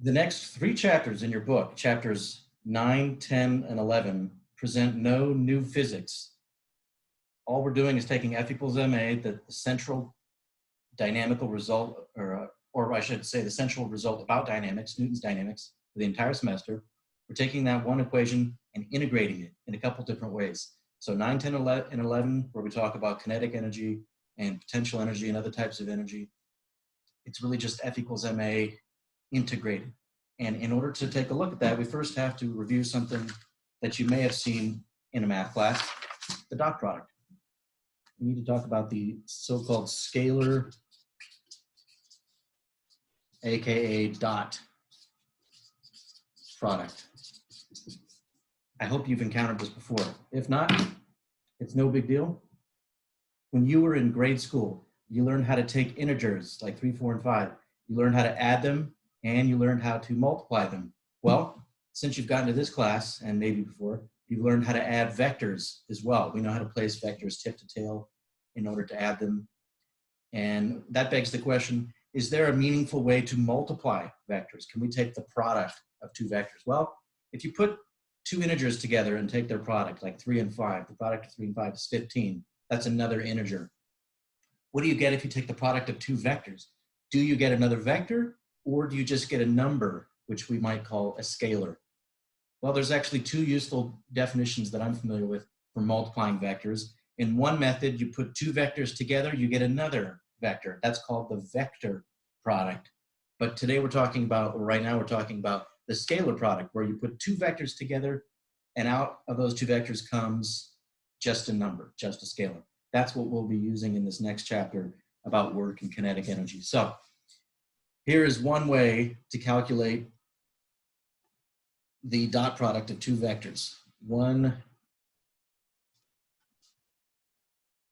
The next 3 chapters in your book, chapters 9, 10, and 11, present no new physics. All we're doing is taking F equals ma, the central dynamical result, or I should say the central result about dynamics, Newton's dynamics, for the entire semester. We're taking that one equation and integrating it in a couple different ways. So 9, 10, and 11, where we talk about kinetic energy and potential energy and other types of energy, it's really just F equals ma integrated. And in order to take a look at that, we first have to review something that you may have seen in a math class, the dot product. We need to talk about the so-called scalar, aka dot product. I hope you've encountered this before. If not, it's no big deal. When you were in grade school, you learned how to take integers like 3, 4, and 5. You learned how to add them, and you learned how to multiply them. Well, since you've gotten to this class, and maybe before, you've learned how to add vectors as well. We know how to place vectors tip to tail in order to add them. And that begs the question, is there a meaningful way to multiply vectors? Can we take the product of 2 vectors? Well, if you put 2 integers together and take their product, like 3 and 5, the product of 3 and 5 is 15. That's another integer. What do you get if you take the product of 2 vectors? Do you get another vector, or do you just get a number, which we might call a scalar? Well, there's actually 2 useful definitions that I'm familiar with for multiplying vectors. In one method, you put 2 vectors together, you get another vector. That's called the vector product. But today we're talking about, or right now we're talking about the scalar product, where you put 2 vectors together, and out of those 2 vectors comes just a number, just a scalar. That's what we'll be using in this next chapter about work and kinetic energy. So here is one way to calculate the dot product of 2 vectors. One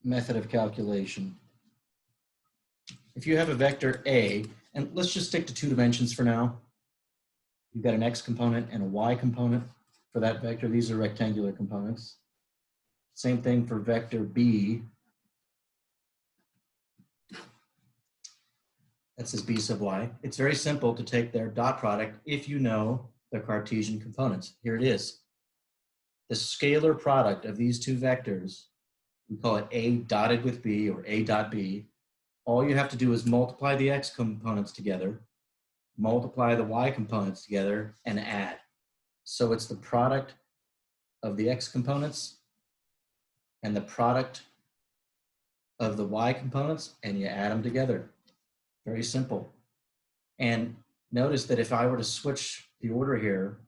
method of calculation. If you have a vector A, and let's just stick to 2 dimensions for now. You've got an X component and a Y component for that vector. These are rectangular components. Same thing for vector B. That says B sub Y. It's very simple to take their dot product if you know their Cartesian components. Here it is. The scalar product of these 2 vectors, we call it A dotted with B, or A dot B. All you have to do is multiply the X components together, multiply the Y components together, and add. So it's the product of the X components and the product of the Y components, and you add them together. Very simple. And notice that if I were to switch the order here,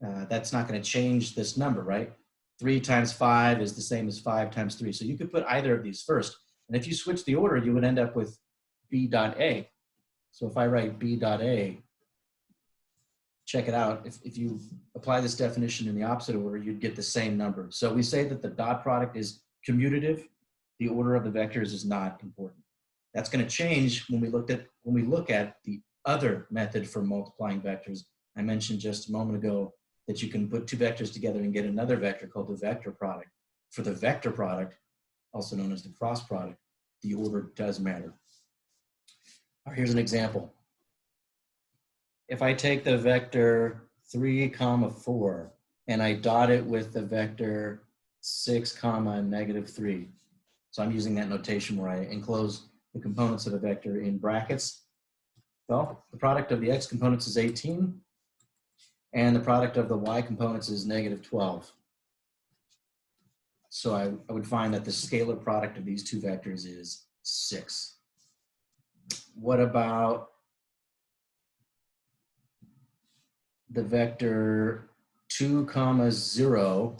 that's not going to change this number, right? 3 times 5 is the same as 5 times 3. So you could put either of these first. And if you switch the order, you would end up with B dot A. So if I write B dot A, check it out. If you apply this definition in the opposite order, you'd get the same number. So we say that the dot product is commutative. The order of the vectors is not important. That's going to change when we look at the other method for multiplying vectors. I mentioned just a moment ago that you can put 2 vectors together and get another vector called the vector product. For the vector product, also known as the cross product, the order does matter. All right, here's an example. If I take the vector 3, 4, and I dot it with the vector 6, -3. So I'm using that notation where I enclose the components of a vector in brackets. Well, the product of the X components is 18, and the product of the Y components is -12. So I would find that the scalar product of these 2 vectors is 6. What about the vector 2, 0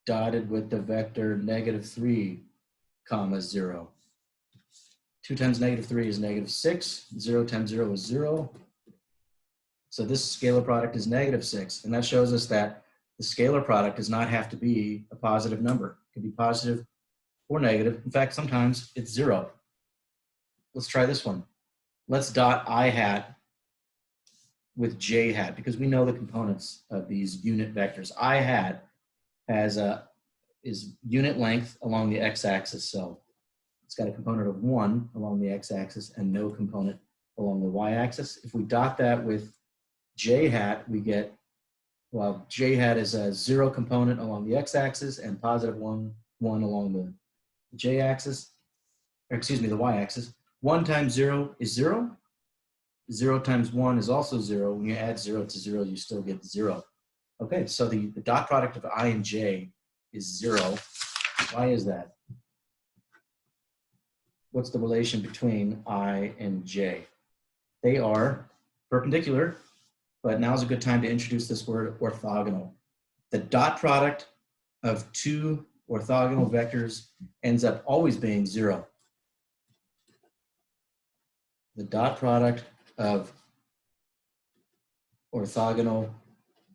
dotted with the vector -3, 0? 2 times -3 is -6. 0 times 0 is 0. So this scalar product is -6. And that shows us that the scalar product does not have to be a positive number. It can be positive or negative. In fact, sometimes it's 0. Let's try this one. Let's dot I hat with J hat, because we know the components of these unit vectors. I hat is unit length along the x-axis. So it's got a component of 1 along the x-axis and no component along the y-axis. If we dot that with j hat, we get, well, j hat is a 0 component along the x-axis and positive 1 along the j-axis, or excuse me, the y-axis. 1 times 0 is 0. 0 times 1 is also 0. When you add 0 to 0, you still get 0. Okay, so the dot product of I and j is 0. Why is that? What's the relation between I and j? They are perpendicular, but now's a good time to introduce this word orthogonal. The dot product of two orthogonal vectors ends up always being 0. The dot product of orthogonal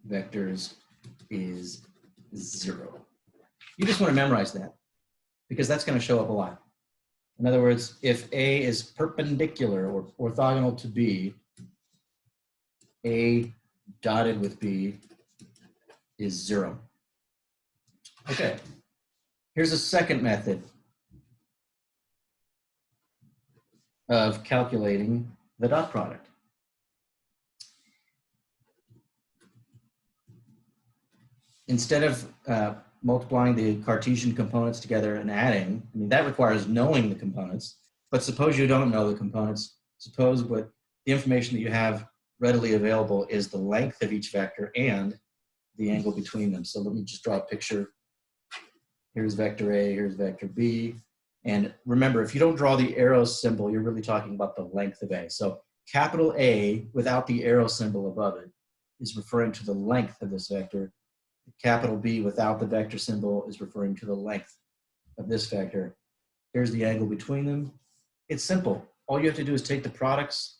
vectors is 0. You just want to memorize that because that's going to show up a lot. In other words, if A is perpendicular or orthogonal to B, A dotted with B is 0. Okay, here's a second method of calculating the dot product. Instead of multiplying the Cartesian components together and adding, I mean, that requires knowing the components, but suppose you don't know the components. Suppose what the information that you have readily available is the length of each vector and the angle between them. So let me just draw a picture. Here's vector A, here's vector B. And remember, if you don't draw the arrow symbol, you're really talking about the length of A. So capital A without the arrow symbol above it is referring to the length of this vector. Capital B without the vector symbol is referring to the length of this vector. Here's the angle between them. It's simple. All you have to do is take the products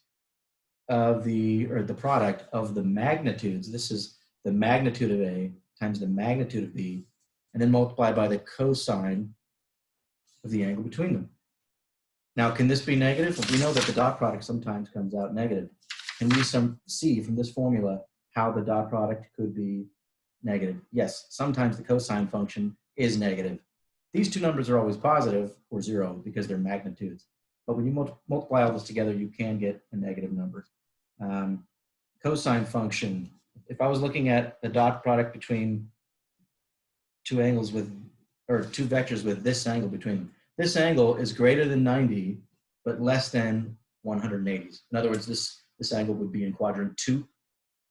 of the product of the magnitudes. This is the magnitude of A times the magnitude of B, and then multiply by the cosine of the angle between them. Now, can this be negative? Well, we know that the dot product sometimes comes out negative. Can we see from this formula how the dot product could be negative? Yes, sometimes the cosine function is negative. These two numbers are always positive or 0 because they're magnitudes. But when you multiply all this together, you can get a negative number. Cosine function, if I was looking at the dot product between two angles with, or two vectors with this angle between them, this angle is greater than 90, but less than 180. In other words, this angle would be in quadrant 2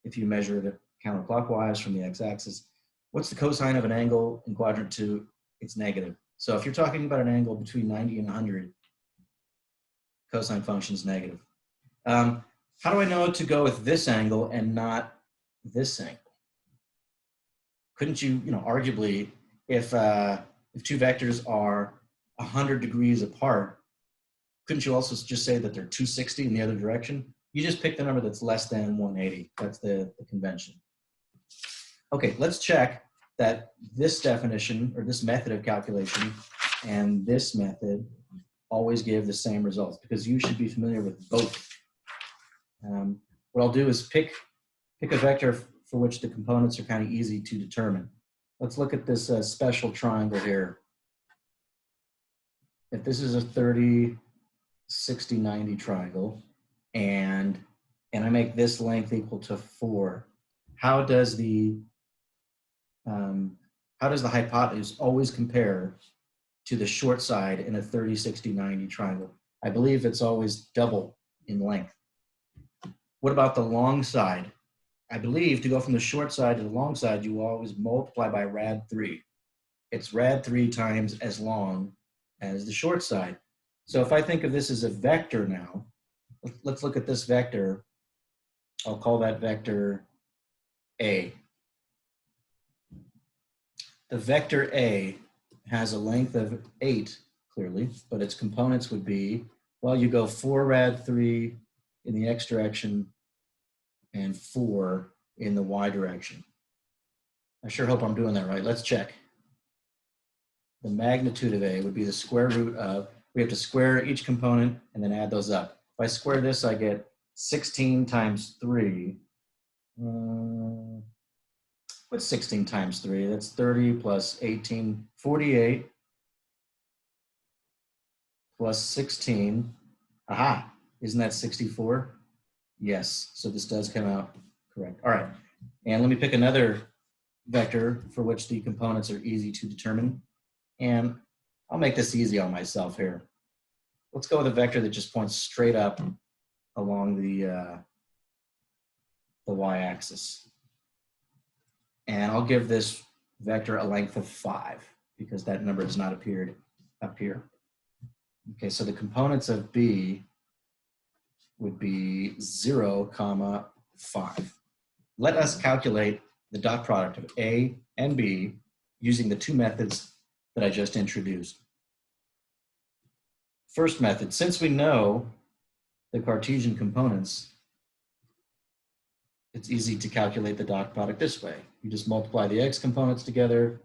if you measure it counterclockwise from the x-axis. What's the cosine of an angle in quadrant 2? It's negative. So if you're talking about an angle between 90 and 100, cosine function is negative. How do I know to go with this angle and not this angle? Couldn't you, arguably, if two vectors are 100 degrees apart, couldn't you also just say that they're 260 in the other direction? You just pick the number that's less than 180. That's the convention. Okay, let's check that this definition or this method of calculation and this method always give the same results, because you should be familiar with both. What I'll do is pick a vector for which the components are kind of easy to determine. Let's look at this special triangle here. If this is a 30, 60, 90 triangle, and I make this length equal to 4, how does the hypotenuse always compare to the short side in a 30, 60, 90 triangle? I believe it's always double in length. What about the long side? I believe to go from the short side to the long side, you always multiply by rad 3. It's rad 3 times as long as the short side. So if I think of this as a vector now, let's look at this vector. I'll call that vector A. The vector A has a length of 8, clearly, but its components would be, well, you go 4 rad 3 in the x direction and 4 in the y direction. I sure hope I'm doing that right. Let's check. The magnitude of A would be the square root of, we have to square each component and then add those up. If I square this, I get 16 times 3. What's 16 times 3? That's 30 plus 18, 48 plus 16. Aha, isn't that 64? Yes, so this does come out Correct. All right. And let me pick another vector for which the components are easy to determine. And I'll make this easy on myself here. Let's go with a vector that just points straight up along the y-axis. And I'll give this vector a length of 5 because that number has not appeared up here. Okay, so the components of B would be 0, 5. Let us calculate the dot product of A and B using the two methods that I just introduced. First method, since we know the Cartesian components, it's easy to calculate the dot product this way. You just multiply the x components together,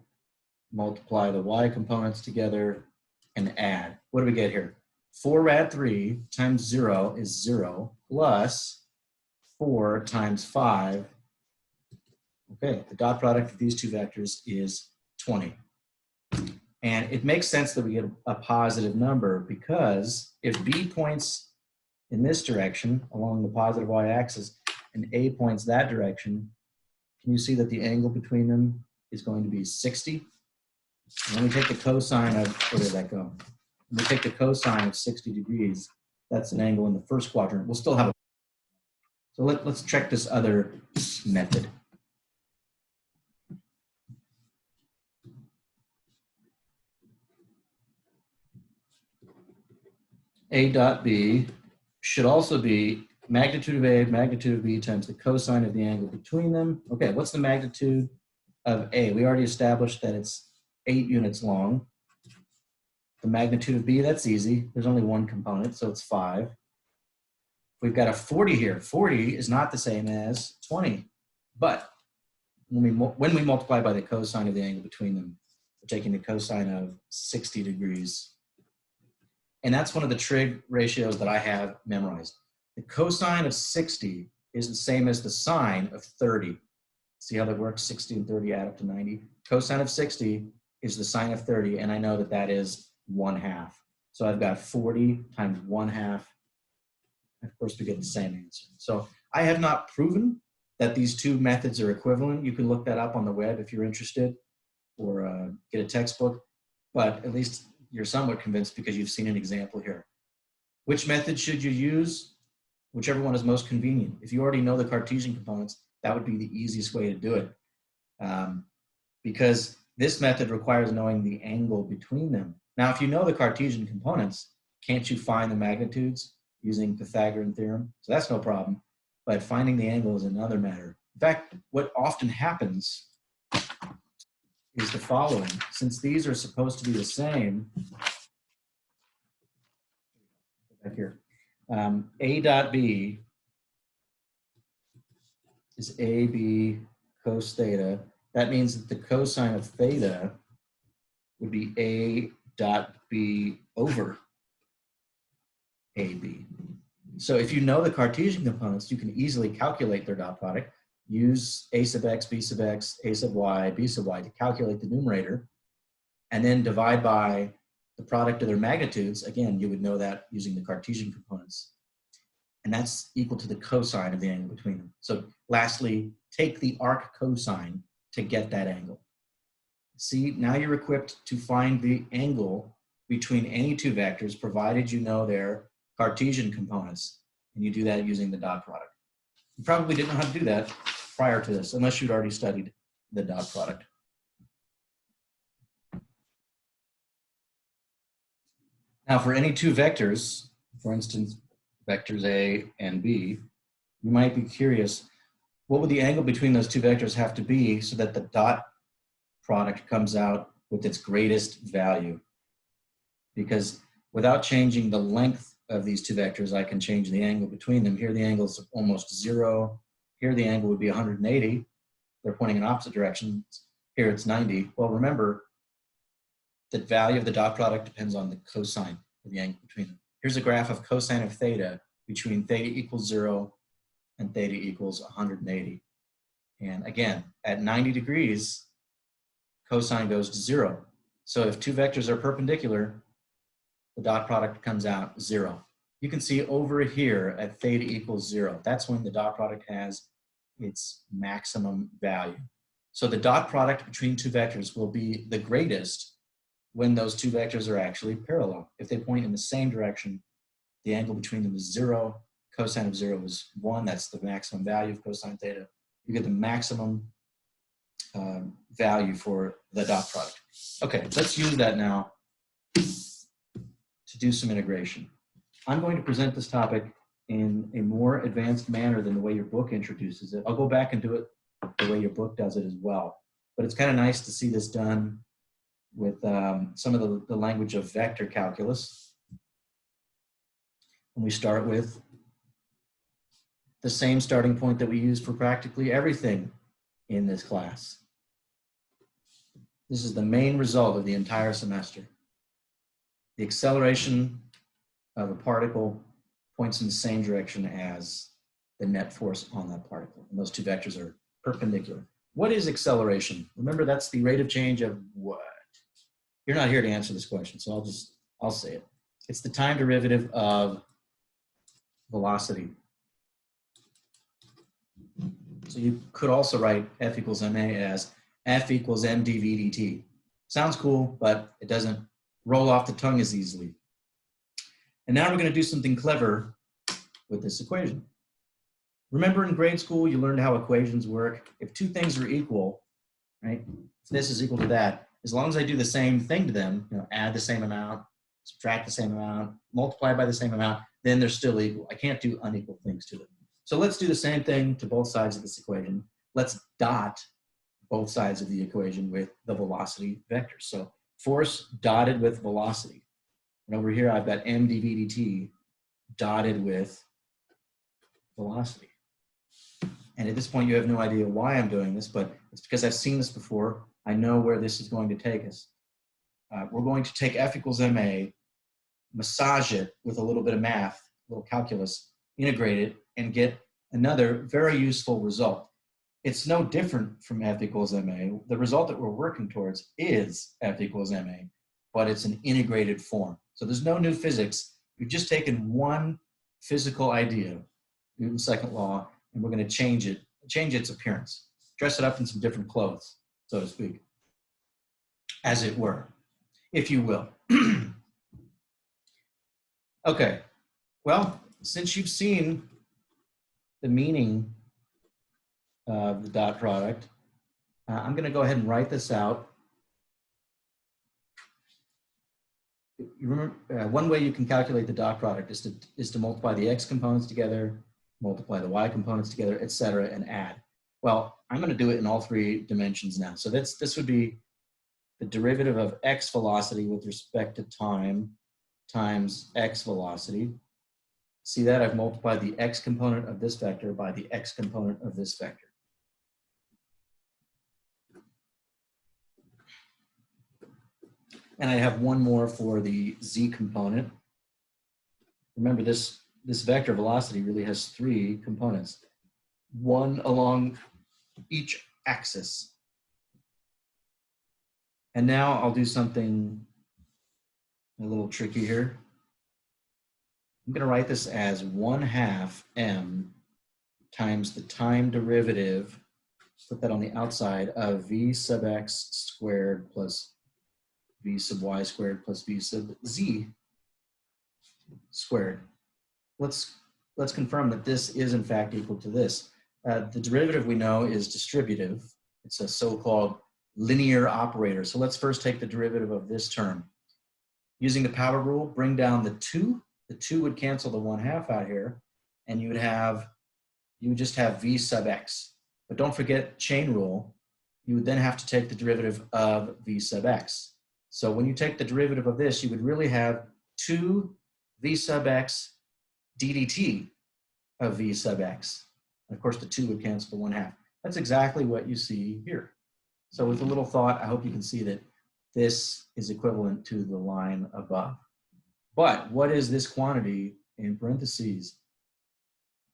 multiply the y components together, and add. What do we get here? 4 rad 3 times 0 is 0 plus 4 times 5. Okay, the dot product of these two vectors is 20. And it makes sense that we get a positive number because if B points in this direction along the positive y-axis and A points that direction, can you see that the angle between them is going to be 60? And when we take the cosine of, where did that go? When we take the cosine of 60 degrees, that's an angle in the first quadrant. We'll still have a, so let's check this other method. A dot B should also be magnitude of A, magnitude of B times the cosine of the angle between them. Okay, what's the magnitude of A? We already established that it's 8 units long. The magnitude of B, that's easy. There's only one component, so it's 5. We've got a 40 here. 40 is not the same as 20. But when we multiply by the cosine of the angle between them, we're taking the cosine of 60 degrees. And that's one of the trig ratios that I have memorized. The cosine of 60 is the same as the sine of 30. See how that works? 60 and 30 add up to 90. Cosine of 60 is the sine of 30, and I know that that is 1/2. So I've got 40 times 1/2. Of course, we get the same answer. So I have not proven that these two methods are equivalent. You can look that up on the web if you're interested, or get a textbook, but at least you're somewhat convinced because you've seen an example here. Which method should you use? Whichever one is most convenient. If you already know the Cartesian components, that would be the easiest way to do it. Because this method requires knowing the angle between them. Now, if you know the Cartesian components, can't you find the magnitudes using Pythagorean theorem? So that's no problem. But finding the angle is another matter. In fact, what often happens is the following. Since these are supposed to be the same, back here, A dot B is AB cos theta. That means that the cosine of theta would be A dot B over AB. So if you know the Cartesian components, you can easily calculate their dot product. Use A sub x, B sub x, A sub y, B sub y to calculate the numerator, and then divide by the product of their magnitudes. Again, you would know that using the Cartesian components. And that's equal to the cosine of the angle between them. So lastly, take the arc cosine to get that angle. See, now you're equipped to find the angle between any two vectors, provided you know their Cartesian components, and you do that using the dot product. You probably didn't know how to do that prior to this, unless you'd already studied the dot product. Now, for any two vectors, for instance, vectors A and B, you might be curious, what would the angle between those two vectors have to be so that the dot product comes out with its greatest value? Because without changing the length of these two vectors, I can change the angle between them. Here the angle is almost 0. Here the angle would be 180. They're pointing in opposite directions. Here it's 90. Well, remember, the value of the dot product depends on the cosine of the angle between them. Here's a graph of cosine of theta between theta equals 0 and theta equals 180. And again, at 90 degrees, cosine goes to 0. So if two vectors are perpendicular, the dot product comes out 0. You can see over here at theta equals 0. That's when the dot product has its maximum value. So the dot product between two vectors will be the greatest when those two vectors are actually parallel. If they point in the same direction, the angle between them is 0. Cosine of 0 is 1. That's the maximum value of cosine theta. You get the maximum value for the dot product. Okay, let's use that now to do some integration. I'm going to present this topic in a more advanced manner than the way your book introduces it. I'll go back and do it the way your book does it as well. But it's kind of nice to see this done with some of the language of vector calculus. And we start with the same starting point that we use for practically everything in this class. This is the main result of the entire semester. The acceleration of a particle points in the same direction as the net force on that particle. And those two vectors are perpendicular. What is acceleration? Remember, that's the rate of change of what? You're not here to answer this question, so I'll say it. It's the time derivative of velocity. So you could also write F equals ma as F equals m dv dt. Sounds cool, but it doesn't roll off the tongue as easily. And now we're going to do something clever with this equation. Remember in grade school, you learned how equations work. If two things are equal, right? If this is equal to that, as long as I do the same thing to them, add the same amount, subtract the same amount, multiply by the same amount, then they're still equal. I can't do unequal things to them. So let's do the same thing to both sides of this equation. Let's dot both sides of the equation with the velocity vector. So force dotted with velocity. And over here, I've got m dv dt dotted with velocity. And at this point, you have no idea why I'm doing this, but it's because I've seen this before. I know where this is going to take us. We're going to take F equals ma, massage it with a little bit of math, a little calculus, integrate it, and get another very useful result. It's no different from F equals ma. The result that we're working towards is F equals ma, but it's an integrated form. So there's no new physics. We've just taken one physical idea, Newton's second law, and we're going to change its appearance, dress it up in some different clothes, so to speak, as it were, if you will. Okay, well, since you've seen the meaning of the dot product, I'm going to go ahead and write this out. You remember, one way you can calculate the dot product is to multiply the x components together, multiply the y components together, etc., and add. Well, I'm going to do it in all three dimensions now. So this would be the derivative of x velocity with respect to time times x velocity. See that? I've multiplied the x component of this vector by the x component of this vector. And I have one more for the z component. Remember, this vector velocity really has three components, one along each axis. And now I'll do something a little tricky here. I'm going to write this as 1/2 m times the time derivative, put that on the outside, of v sub x squared plus v sub y squared plus v sub z squared. Let's confirm that this is in fact equal to this. The derivative we know is distributive. It's a so-called linear operator. So let's first take the derivative of this term. Using the power rule, bring down the 2. The 2 would cancel the 1/2 out here, and you would just have v sub x. But don't forget chain rule. You would then have to take the derivative of v sub x. So when you take the derivative of this, you would really have 2 v sub x ddt of v sub x. And of course, the 2 would cancel the 1/2. That's exactly what you see here. So with a little thought, I hope you can see that this is equivalent to the line above. But what is this quantity in parentheses?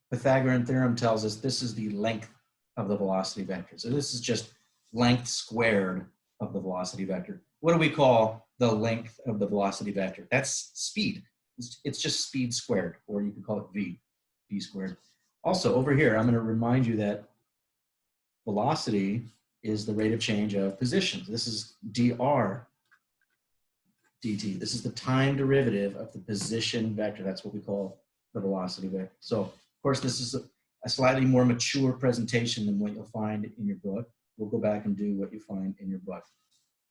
Pythagorean theorem tells us this is the length of the velocity vector. So this is just length squared of the velocity vector. What do we call the length of the velocity vector? That's speed. It's just speed squared, or you could call it v squared. Also, over here, I'm going to remind you that velocity is the rate of change of positions. This is dr dt. This is the time derivative of the position vector. That's what we call the velocity vector. So, of course, this is a slightly more mature presentation than what you'll find in your book. We'll go back and do what you find in your book.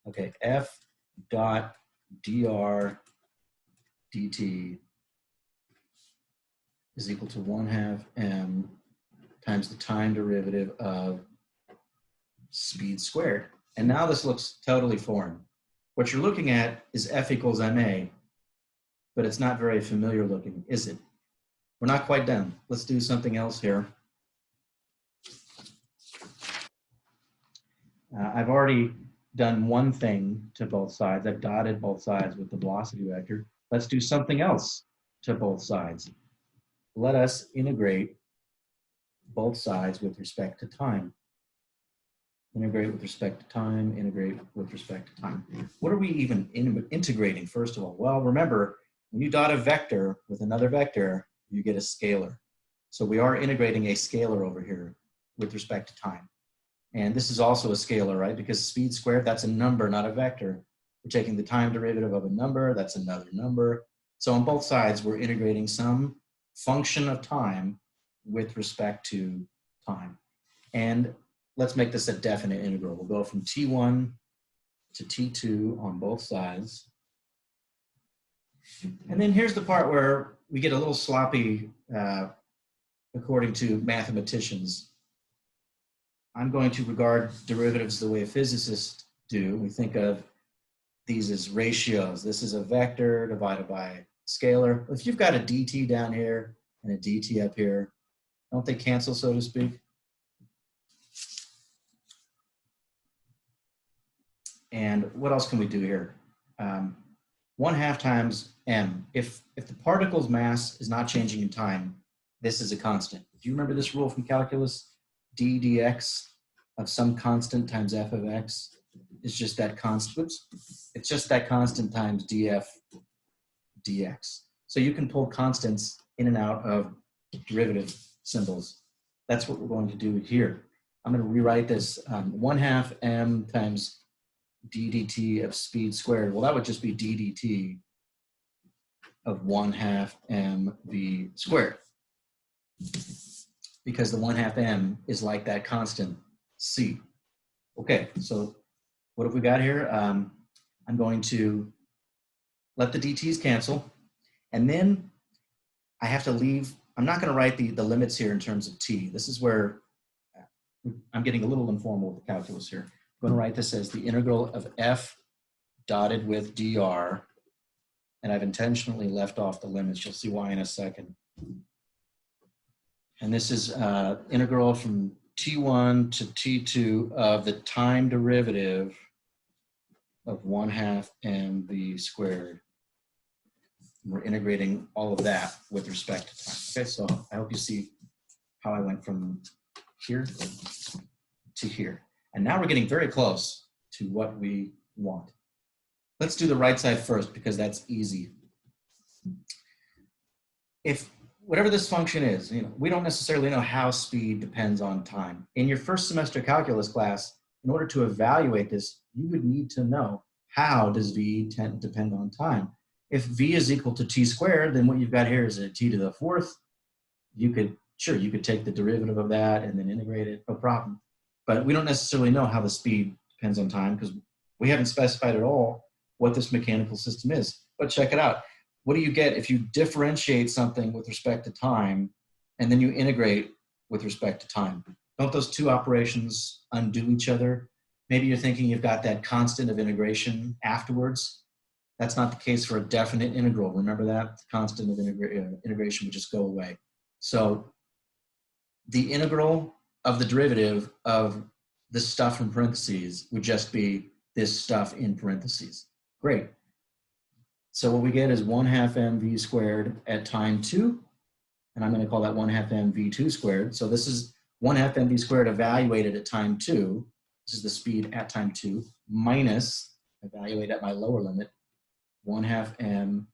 Okay, F dot dr dt is equal to 1/2 m times the time derivative of speed squared. And now this looks totally foreign. What you're looking at is F equals ma, but it's not very familiar looking, is it? We're not quite done. Let's do something else here. I've already done one thing to both sides. I've dotted both sides with the velocity vector. Let's do something else to both sides. Let us integrate both sides with respect to time. Integrate with respect to time, integrate with respect to time. What are we even integrating, first of all? Well, remember, when you dot a vector with another vector, you get a scalar. So we are integrating a scalar over here with respect to time. And this is also a scalar, right? Because speed squared, that's a number, not a vector. We're taking the time derivative of a number, that's another number. So on both sides, we're integrating some function of time with respect to time. And let's make this a definite integral. We'll go from t1 to t2 on both sides. And then here's the part where we get a little sloppy according to mathematicians. I'm going to regard derivatives the way physicists do. We think of these as ratios. This is a vector divided by a scalar. If you've got a dt down here and a dt up here, don't they cancel, so to speak? And what else can we do here? 1/2 times m. If the particle's mass is not changing in time, this is a constant. Do you remember this rule from calculus? D dx of some constant times f of x is just that constant. Oops. It's just that constant times df dx. So you can pull constants in and out of derivative symbols. That's what we're going to do here. I'm going to rewrite this 1/2 m times d dt of speed squared. Well, that would just be d dt of 1/2 mv squared, because the 1/2 m is like that constant c. Okay, so what have we got here? I'm going to let the dt's cancel, and then I have to leave. I'm not going to write the limits here in terms of t. This is where I'm getting a little informal with the calculus here. I'm going to write this as the integral of f dotted with dr, and I've intentionally left off the limits. You'll see why in a second. And this is integral from t1 to t2 of the time derivative of 1/2 mv squared. We're integrating all of that with respect to time. Okay, so I hope you see how I went from here to here. And now we're getting very close to what we want. Let's do the right side first, because that's easy. If whatever this function is, we don't necessarily know how speed depends on time. In your first semester calculus class, in order to evaluate this, you would need to know, how does v depend on time? If v is equal to t squared, then what you've got here is a t to the 4th. You could take the derivative of that and then integrate it, no problem. But we don't necessarily know how the speed depends on time, because we haven't specified at all what this mechanical system is. But check it out. What do you get if you differentiate something with respect to time and then you integrate with respect to time? Don't those two operations undo each other? Maybe you're thinking you've got that constant of integration afterwards. That's not the case for a definite integral. Remember that? The constant of integration would just go away. So the integral of the derivative of this stuff in parentheses would just be this stuff in parentheses. Great. So what we get is 1/2 mv squared at time 2, and I'm going to call that 1/2 mv2 squared. So this is 1/2 mv squared evaluated at time 2. This is the speed at time 2, minus, evaluate at my lower limit, 1/2 m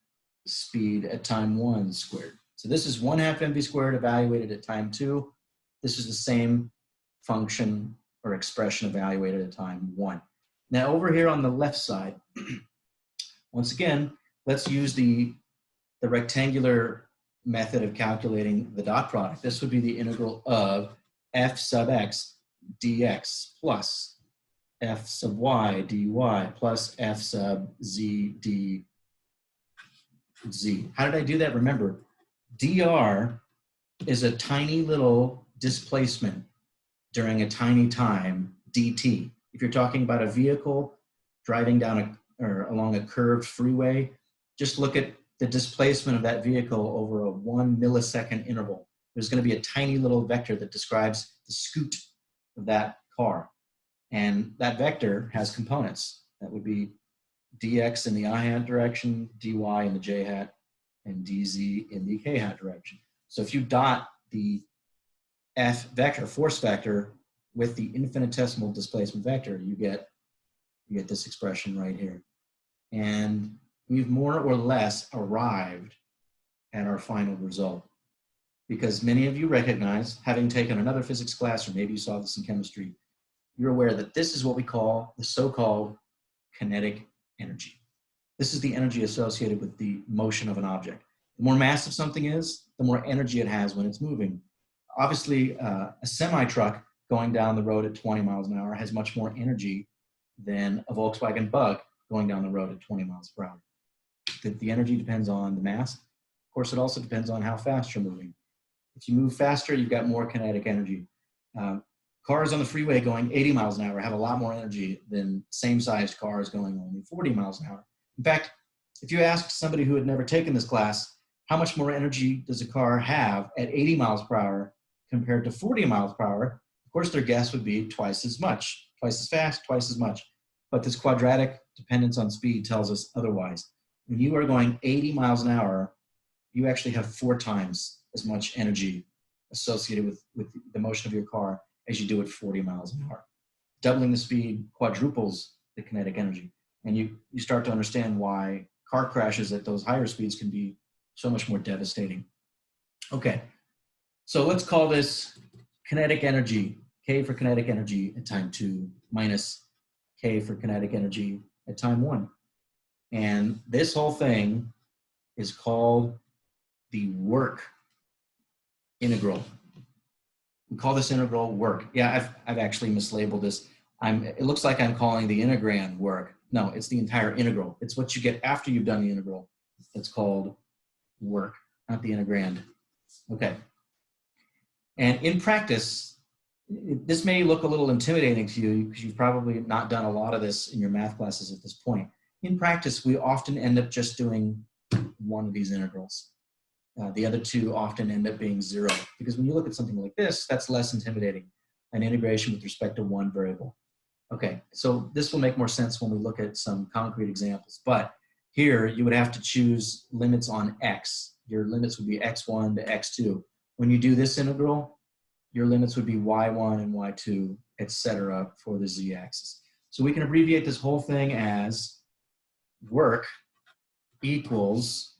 speed at time 1 squared. So this is 1/2 mv squared evaluated at time 2. This is the same function or expression evaluated at time 1. Now over here on the left side, once again, let's use the rectangular method of calculating the dot product. This would be the integral of f sub x dx plus f sub y dy plus f sub z dz. How did I do that? Remember, dr is a tiny little displacement during a tiny time, dt. If you're talking about a vehicle driving down or along a curved freeway, just look at the displacement of that vehicle over a 1 millisecond interval. There's going to be a tiny little vector that describes the scoot of that car. And that vector has components. That would be dx in the I hat direction, dy in the j hat, and dz in the k hat direction. So if you dot the f vector, force vector, with the infinitesimal displacement vector, you get this expression right here. And we've more or less arrived at our final result. Because many of you recognize, having taken another physics class, or maybe you saw this in chemistry, you're aware that this is what we call the so-called kinetic energy. This is the energy associated with the motion of an object. The more massive something is, the more energy it has when it's moving. Obviously, a semi-truck going down the road at 20 miles an hour has much more energy than a Volkswagen Bug going down the road at 20 miles per hour. The energy depends on the mass. Of course, it also depends on how fast you're moving. If you move faster, you've got more kinetic energy. Cars on the freeway going 80 miles an hour have a lot more energy than same-sized cars going only 40 miles an hour. In fact, if you asked somebody who had never taken this class, how much more energy does a car have at 80 miles per hour compared to 40 miles per hour? Of course, their guess would be twice as much, twice as fast, twice as much. But this quadratic dependence on speed tells us otherwise. When you are going 80 miles an hour, you actually have 4 times as much energy associated with the motion of your car as you do at 40 miles an hour. Doubling the speed quadruples the kinetic energy. And you start to understand why car crashes at those higher speeds can be so much more devastating. Okay, so let's call this kinetic energy, K for kinetic energy at time 2 minus K for kinetic energy at time 1. And this whole thing is called the work integral. We call this integral work. Yeah, I've actually mislabeled this. It looks like I'm calling the integrand work. No, it's the entire integral. It's what you get after you've done the integral. It's called work, not the integrand. Okay. And in practice, this may look a little intimidating to you because you've probably not done a lot of this in your math classes at this point. In practice, we often end up just doing one of these integrals. The other two often end up being 0, because when you look at something like this, that's less intimidating, an integration with respect to one variable. Okay, so this will make more sense when we look at some concrete examples, but here you would have to choose limits on x. Your limits would be x1 to x2. When you do this integral, your limits would be y1 and y2, etc. for the z-axis. So we can abbreviate this whole thing as work equals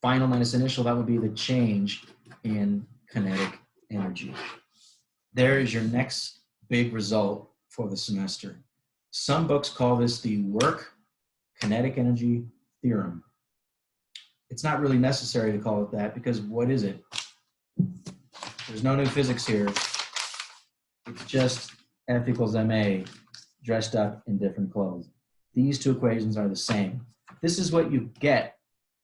final minus initial. That would be the change in kinetic energy. There is your next big result for the semester. Some books call this the Work-Kinetic Energy Theorem. It's not really necessary to call it that, because what is it? There's no new physics here. It's just F equals ma dressed up in different clothes. These two equations are the same. This is what you get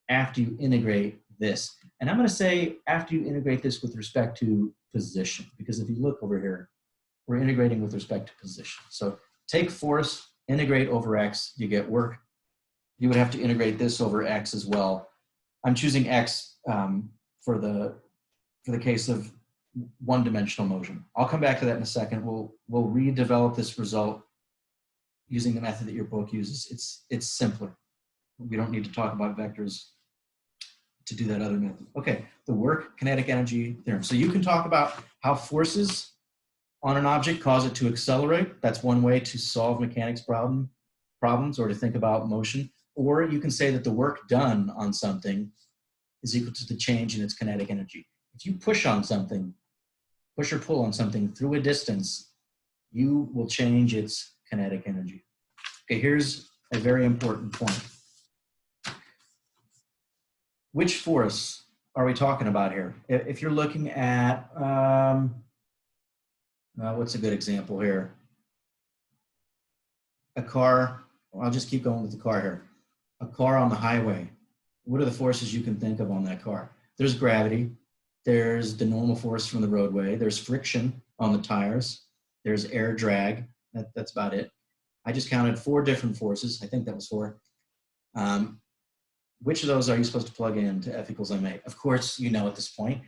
after you integrate this. And I'm going to say after you integrate this with respect to position, because if you look over here, we're integrating with respect to position. So take force, integrate over x, you get work. You would have to integrate this over x as well. I'm choosing x for the case of one-dimensional motion. I'll come back to that in a second. We'll redevelop this result using the method that your book uses. It's simpler. We don't need to talk about vectors to do that other method. Okay, the Work-Kinetic Energy Theorem. So you can talk about how forces on an object cause it to accelerate. That's one way to solve mechanics problems or to think about motion. Or you can say that the work done on something is equal to the change in its kinetic energy. If you push on something, push or pull on something through a distance you will change its kinetic energy. Okay, here's a very important point. Which force are we talking about here? If you're looking at, what's a good example here? A car, I'll just keep going with the car here. A car on the highway. What are the forces you can think of on that car? There's gravity. There's the normal force from the roadway. There's friction on the tires. There's air drag. That's about it. I just counted 4 different forces. I think that was 4. Which of those are you supposed to plug into F equals ma? Of course, you know at this point,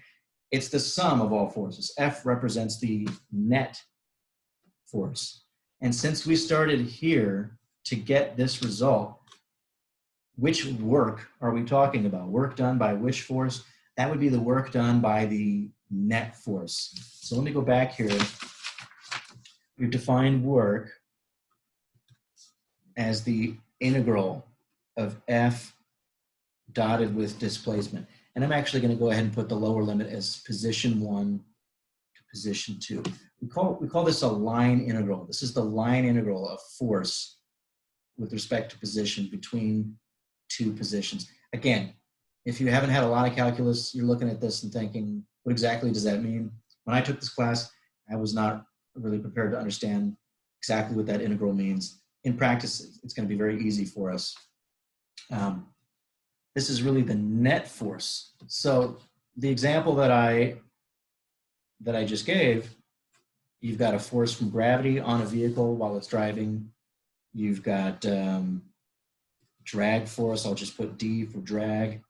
it's the sum of all forces. F represents the net force. And since we started here to get this result, which work are we talking about? Work done by which force? That would be the work done by the net force. So let me go back here. We've defined work as the integral of F dotted with displacement. And I'm actually going to go ahead and put the lower limit as position 1 to position 2. We call this a line integral. This is the line integral of force with respect to position between 2 positions. Again, if you haven't had a lot of calculus, you're looking at this and thinking, what exactly does that mean? When I took this class, I was not really prepared to understand exactly what that integral means. In practice, it's going to be very easy for us. This is really the net force. So the example that I just gave, you've got a force from gravity on a vehicle while it's driving. You've got drag force. I'll just put D for drag.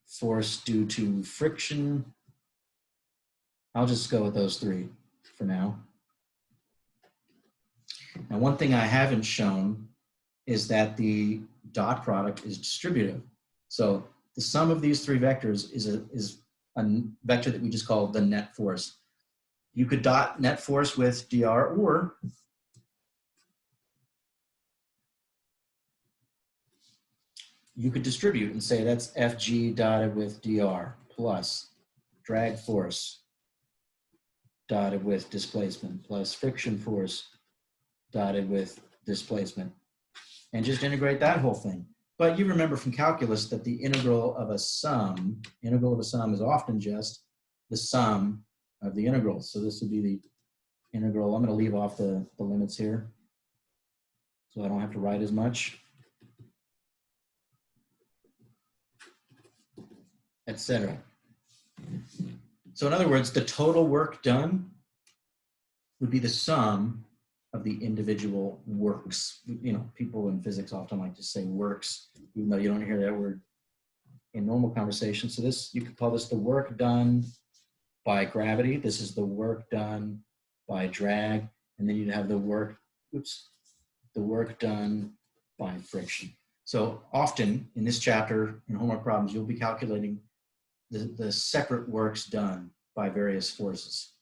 Force due to friction. I'll just go with those 3 for now. Now, one thing I haven't shown is that the dot product is distributive. So the sum of these 3 vectors is a vector that we just call the net force. You could dot net force with dr, or you could distribute and say that's Fg dotted with dr plus drag force dotted with displacement plus friction force dotted with displacement, and just integrate that whole thing. But you remember from calculus that the integral of a sum is often just the sum of the integrals. So this would be the integral. I'm going to leave off the limits here so I don't have to write as much, etc. So in other words, the total work done would be the sum of the individual works. You know, people in physics often like to say works, even though you don't hear that word in normal conversation. So this, you could call this the work done by gravity. This is the work done by drag. And then you'd have the work done by friction. So often in this chapter, in homework problems, you'll be calculating the separate works done by various forces.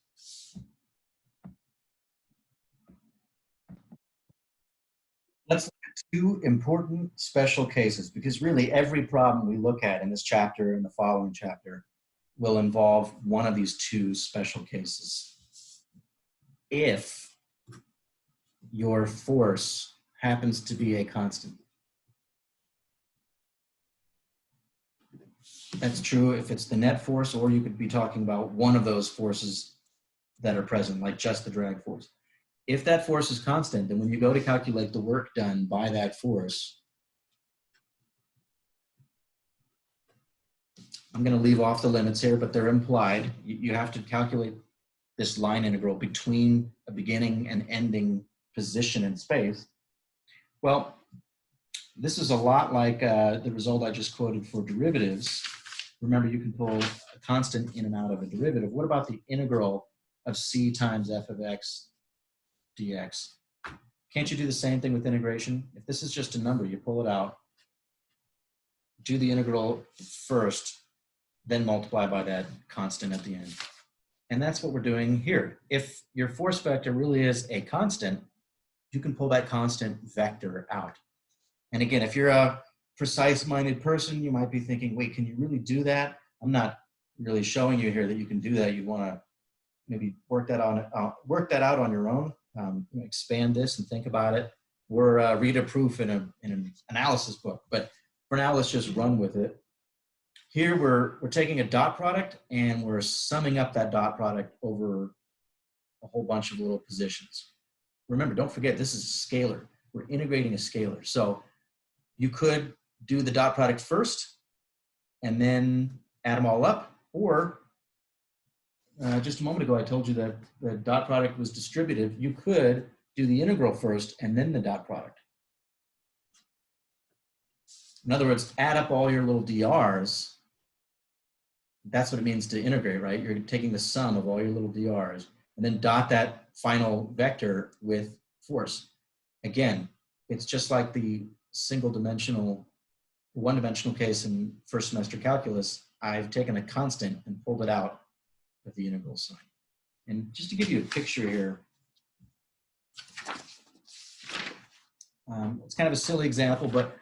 Let's look at 2 important special cases, because really every problem we look at in this chapter and the following chapter will involve one of these 2 special cases. If your force happens to be a constant. That's true if it's the net force, or you could be talking about one of those forces that are present, like just the drag force. If that force is constant, then when you go to calculate the work done by that force, I'm going to leave off the limits here, but they're implied. You have to calculate this line integral between a beginning and ending position in space. Well, this is a lot like the result I just quoted for derivatives. Remember, you can pull a constant in and out of a derivative. What about the integral of c times f of x dx? Can't you do the same thing with integration? If this is just a number, you pull it out, do the integral first, then multiply by that constant at the end. And that's what we're doing here. If your force vector really is a constant, you can pull that constant vector out. And again, if you're a precise-minded person, you might be thinking, wait, can you really do that? I'm not really showing you here that you can do that. You want to maybe work that out on your own. expand this and think about it, or read a proof in an analysis book. But for now, let's just run with it. Here we're taking a dot product and we're summing up that dot product over a whole bunch of little positions. Remember, don't forget, this is a scalar. We're integrating a scalar. So you could do the dot product first and then add them all up, or just a moment ago I told you that the dot product was distributive. You could do the integral first and then the dot product. In other words, add up all your little DRs. That's what it means to integrate, right? You're taking the sum of all your little DRs and then dot that final vector with force. Again, it's just like the one-dimensional case in first semester calculus. I've taken a constant and pulled it out with the integral sign. And just to give you a picture here, it's kind of a silly example, but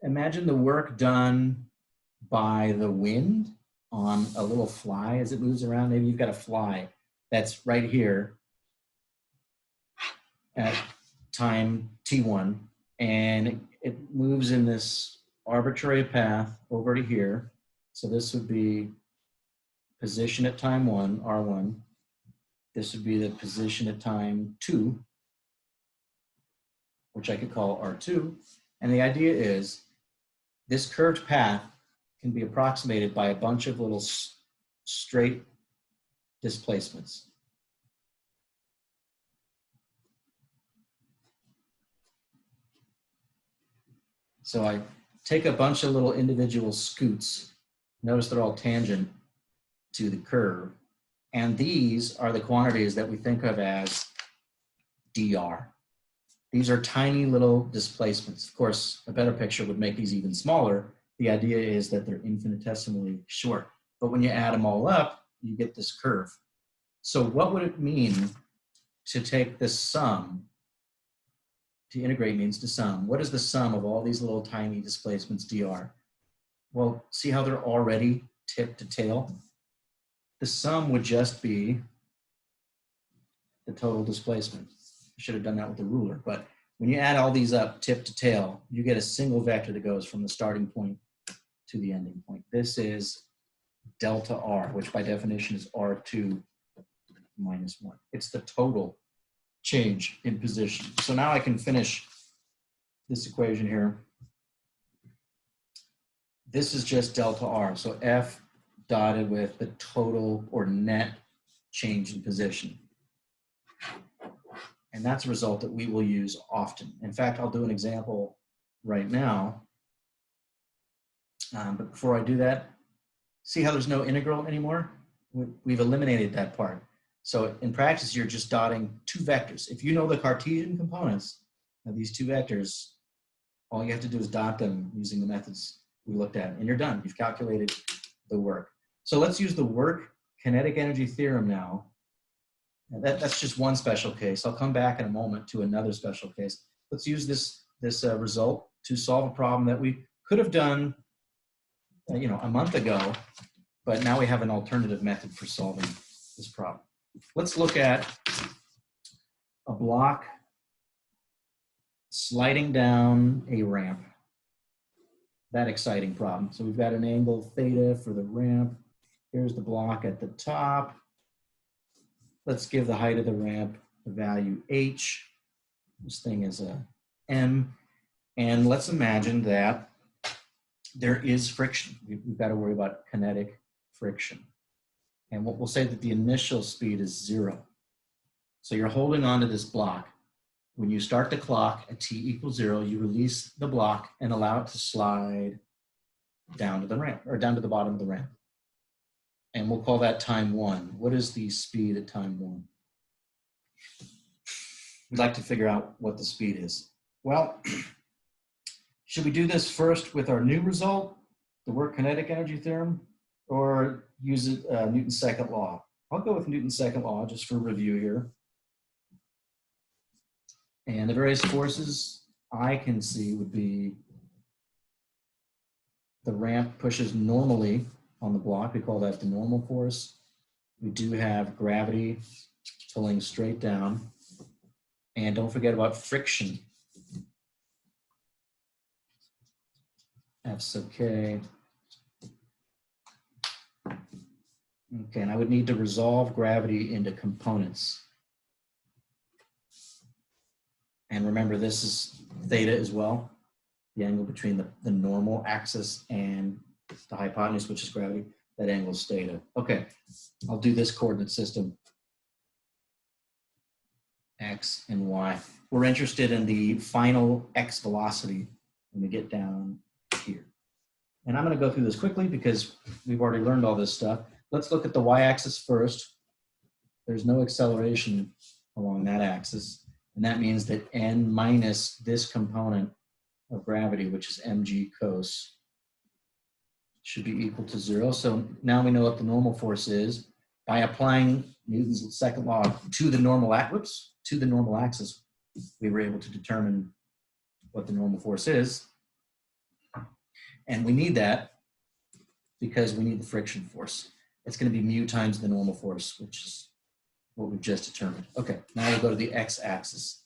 imagine the work done by the wind on a little fly as it moves around. Maybe you've got a fly that's right here at time t1, and it moves in this arbitrary path over to here. So this would be position at time 1, R1. This would be the position at time 2, which I could call R2. And the idea is this curved path can be approximated by a bunch of little straight displacements. So I take a bunch of little individual scoots. Notice they're all tangent to the curve. And these are the quantities that we think of as dr. These are tiny little displacements. Of course, a better picture would make these even smaller. The idea is that they're infinitesimally short. But when you add them all up, you get this curve. So what would it mean to take this sum? To integrate means to sum. What is the sum of all these little tiny displacements dr? Well, see how they're already tip to tail? The sum would just be the total displacement. I should have done that with the ruler, but when you add all these up tip to tail, you get a single vector that goes from the starting point to the ending point. This is delta R, which by definition is R2 minus 1. It's the total change in position. So now I can finish this equation here. This is just delta R. So F dotted with the total or net change in position. And that's a result that we will use often. In fact, I'll do an example right now. But before I do that, see how there's no integral anymore? We've eliminated that part. So in practice, you're just dotting two vectors. If you know the Cartesian components of these two vectors, all you have to do is dot them using the methods we looked at, and you're done. You've calculated the work. So let's use the Work-Kinetic Energy Theorem now. That's just one special case. I'll come back in a moment to another special case. Let's use this result to solve a problem that we could have done a month ago, but now we have an alternative method for solving this problem. Let's look at a block sliding down a ramp. That exciting problem. So we've got an angle theta for the ramp. Here's the block at the top. Let's give the height of the ramp the value h. This thing is a m. And let's imagine that there is friction. We've got to worry about kinetic friction. And we'll say that the initial speed is 0. So you're holding on to this block. When you start the clock at t equals 0, you release the block and allow it to slide down to the ramp, or down to the bottom of the ramp. And we'll call that time 1. What is the speed at time 1? We'd like to figure out what the speed is. Well, should we do this first with our new result, the Work-Kinetic Energy Theorem, or use it, Newton's second law? I'll go with Newton's second law just for review here. And the various forces I can see would be the ramp pushes normally on the block. We call that the normal force. We do have gravity pulling straight down. And don't forget about friction. F sub k. Okay, and I would need to resolve gravity into components. And remember, this is theta as well, the angle between the normal axis and the hypotenuse, which is gravity. That angle is theta. Okay, I'll do this coordinate system, x and y. We're interested in the final x velocity when we get down here. And I'm going to go through this quickly because we've already learned all this stuff. Let's look at the y-axis first. There's no acceleration along that axis. And that means that n minus this component of gravity, which is mg cos, should be equal to 0. So now we know what the normal force is. By applying Newton's second law to the normal axis, we were able to determine what the normal force is. And we need that because we need the friction force. It's going to be mu times the normal force, which is what we've just determined. Okay, now we'll go to the x-axis.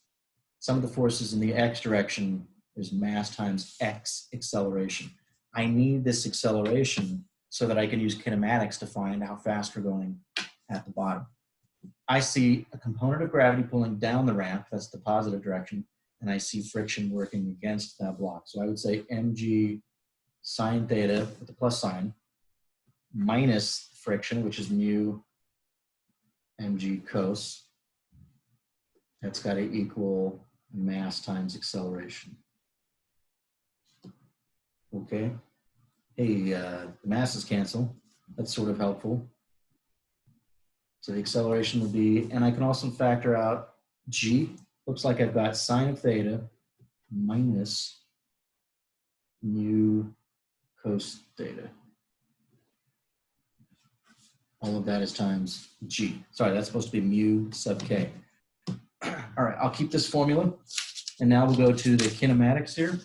Some of the forces in the x direction is mass times x acceleration. I need this acceleration so that I can use kinematics to find how fast we're going at the bottom. I see a component of gravity pulling down the ramp, that's the positive direction, and I see friction working against that block. So I would say mg sine theta with the plus sign minus friction, which is mu mg cos. That's got to equal mass times acceleration. Okay. Hey, the masses cancel. That's sort of helpful. So the acceleration would be, and I can also factor out g. Looks like I've got sine of theta minus mu cos theta. All of that is times g. Sorry, that's supposed to be mu sub k. All right, I'll keep this formula. And now we'll go to the kinematics here.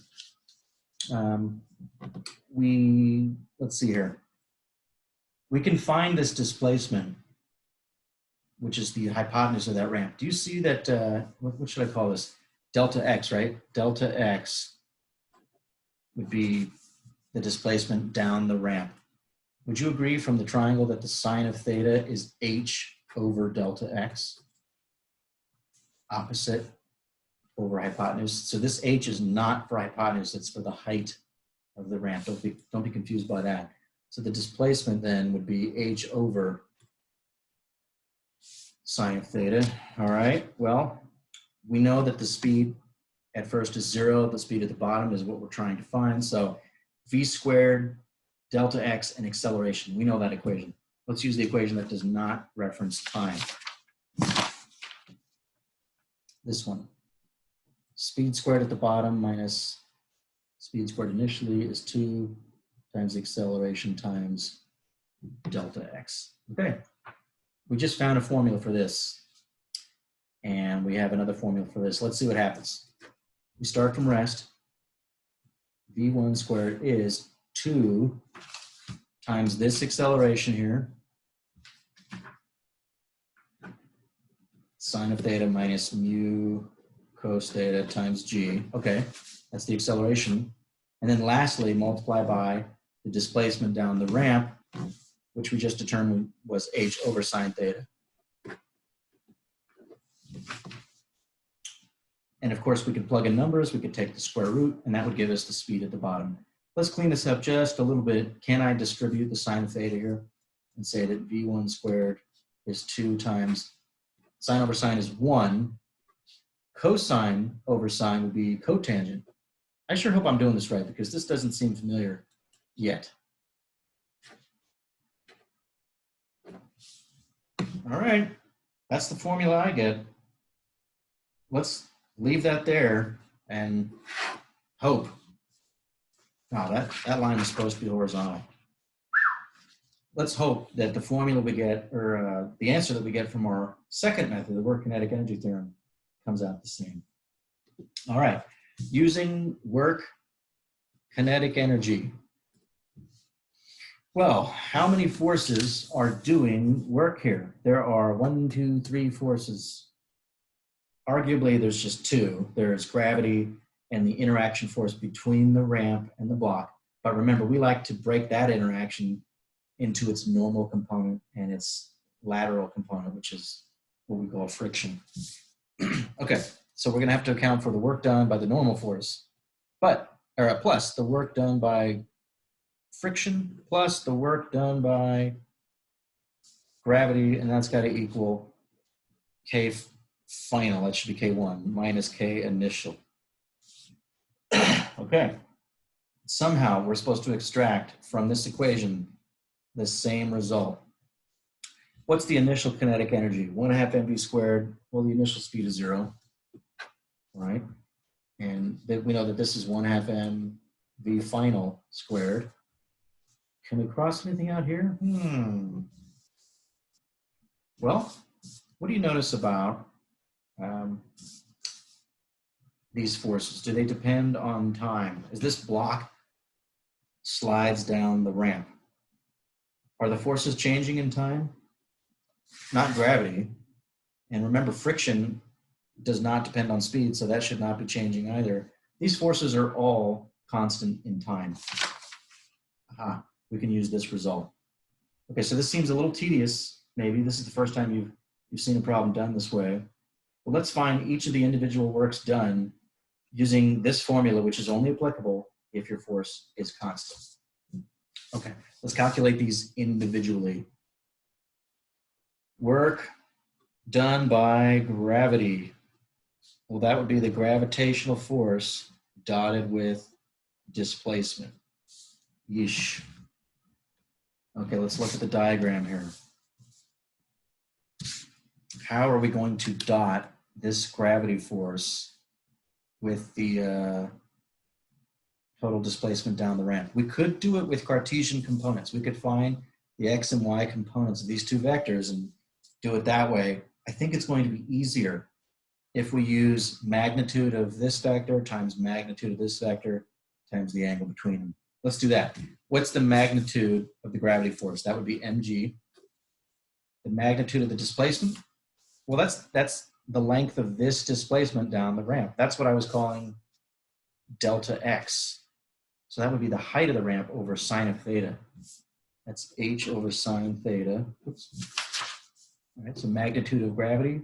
Let's see here. We can find this displacement, which is the hypotenuse of that ramp. Do you see that, what should I call this? Delta x, right? Delta x would be the displacement down the ramp. Would you agree from the triangle that the sine of theta is h over delta x? Opposite over hypotenuse. So this h is not for hypotenuse, it's for the height of the ramp. Don't be confused by that. So the displacement then would be h over sine of theta. All right, well, we know that the speed at first is 0. The speed at the bottom is what we're trying to find. So v squared, delta x, and acceleration. We know that equation. Let's use the equation that does not reference time. This one. Speed squared at the bottom minus speed squared initially is 2 times the acceleration times delta x. Okay. We just found a formula for this. And we have another formula for this. Let's see what happens. We start from rest. v1 squared is 2 times this acceleration here, sine of theta minus mu cos theta times g. Okay, that's the acceleration. And then lastly, multiply by the displacement down the ramp, which we just determined was h over sine theta. And of course, we could plug in numbers. We could take the square root, and that would give us the speed at the bottom. Let's clean this up just a little bit. Can I distribute the sine of theta here and say that v1 squared is 2 times sine over sine is 1. Cosine over sine would be cotangent. I sure hope I'm doing this right because this doesn't seem familiar yet. All right, that's the formula I get. Let's leave that there and hope. Oh, that line is supposed to be horizontal. Let's hope that the formula we get, or the answer that we get from our second method, the Work-Kinetic Energy Theorem, comes out the same. All right, using work-kinetic energy. Well, how many forces are doing work here? There are 1, 2, 3 forces. arguably there's just two. There's gravity and the interaction force between the ramp and the block. But remember, we like to break that interaction into its normal component and its lateral component, which is what we call friction. Okay, so we're gonna have to account for the work done by the normal force, plus the work done by friction plus the work done by gravity, and that's gotta equal K final, that should be K1, minus K initial. Okay, somehow we're supposed to extract from this equation the same result. What's the initial kinetic energy? 1/2 mv squared. Well, the initial speed is 0, right? And we know that this is 1/2 mv final squared. Can we cross anything out here? Well, what do you notice about these forces? Do they depend on time? As this block slides down the ramp, are the forces changing in time? Not gravity. And remember, friction does not depend on speed, so that should not be changing either. These forces are all constant in time. Aha, we can use this result. Okay, so this seems a little tedious. Maybe this is the first time you've seen a problem done this way. Well, let's find each of the individual works done using this formula, which is only applicable if your force is constant. Okay, let's calculate these individually. Work done by gravity. Well, that would be the gravitational force dotted with displacement. Yeesh. Okay, let's look at the diagram here. How are we going to dot this gravity force with the total displacement down the ramp? We could do it with Cartesian components. We could find the x and y components of these two vectors and do it that way. I think it's going to be easier if we use magnitude of this vector times magnitude of this vector times the angle between them. Let's do that. What's the magnitude of the gravity force? That would be mg. The magnitude of the displacement? Well, that's the length of this displacement down the ramp. That's what I was calling delta x. So that would be the height of the ramp over sine of theta. That's h over sine theta. Oops. All right, so magnitude of gravity,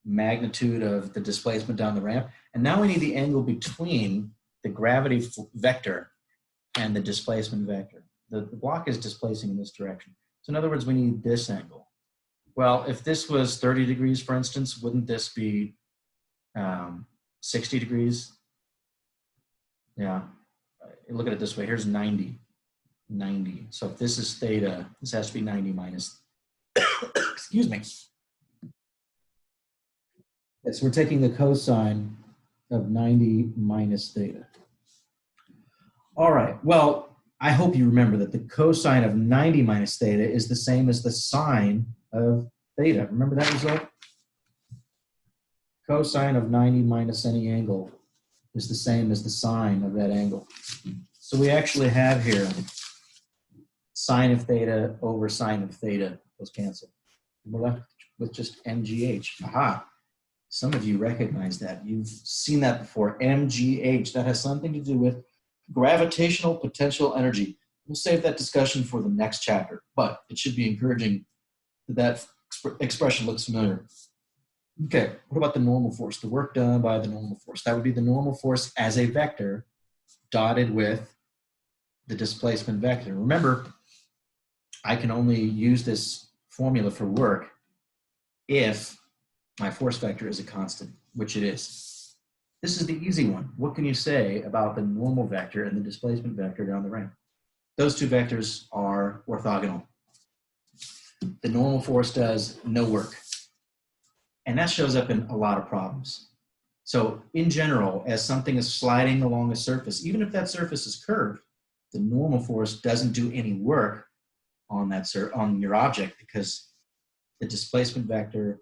magnitude of the displacement down the ramp. And now we need the angle between the gravity vector and the displacement vector. The block is displacing in this direction. So in other words, we need this angle. Well, if this was 30 degrees, for instance, wouldn't this be 60 degrees? Yeah, look at it this way. Here's 90. So if this is theta, this has to be 90 minus, excuse me. So we're taking the cosine of 90 minus theta. All right, well, I hope you remember that the cosine of 90 minus theta is the same as the sine of theta. Remember that result? Cosine of 90 minus any angle is the same as the sine of that angle. So we actually have here sine of theta over sine of theta. Those cancel. We're left with just mgh. Aha. Some of you recognize that. You've seen that before. mgh. That has something to do with gravitational potential energy. We'll save that discussion for the next chapter, but it should be encouraging that expression looks familiar. Okay, what about the normal force? The work done by the normal force. That would be the normal force as a vector dotted with the displacement vector. Remember, I can only use this formula for work if my force vector is a constant, which it is. This is the easy one. What can you say about the normal vector and the displacement vector down the ramp? Those two vectors are orthogonal. The normal force does no work. And that shows up in a lot of problems. So in general, as something is sliding along a surface, even if that surface is curved, the normal force doesn't do any work on that on your object because the displacement vector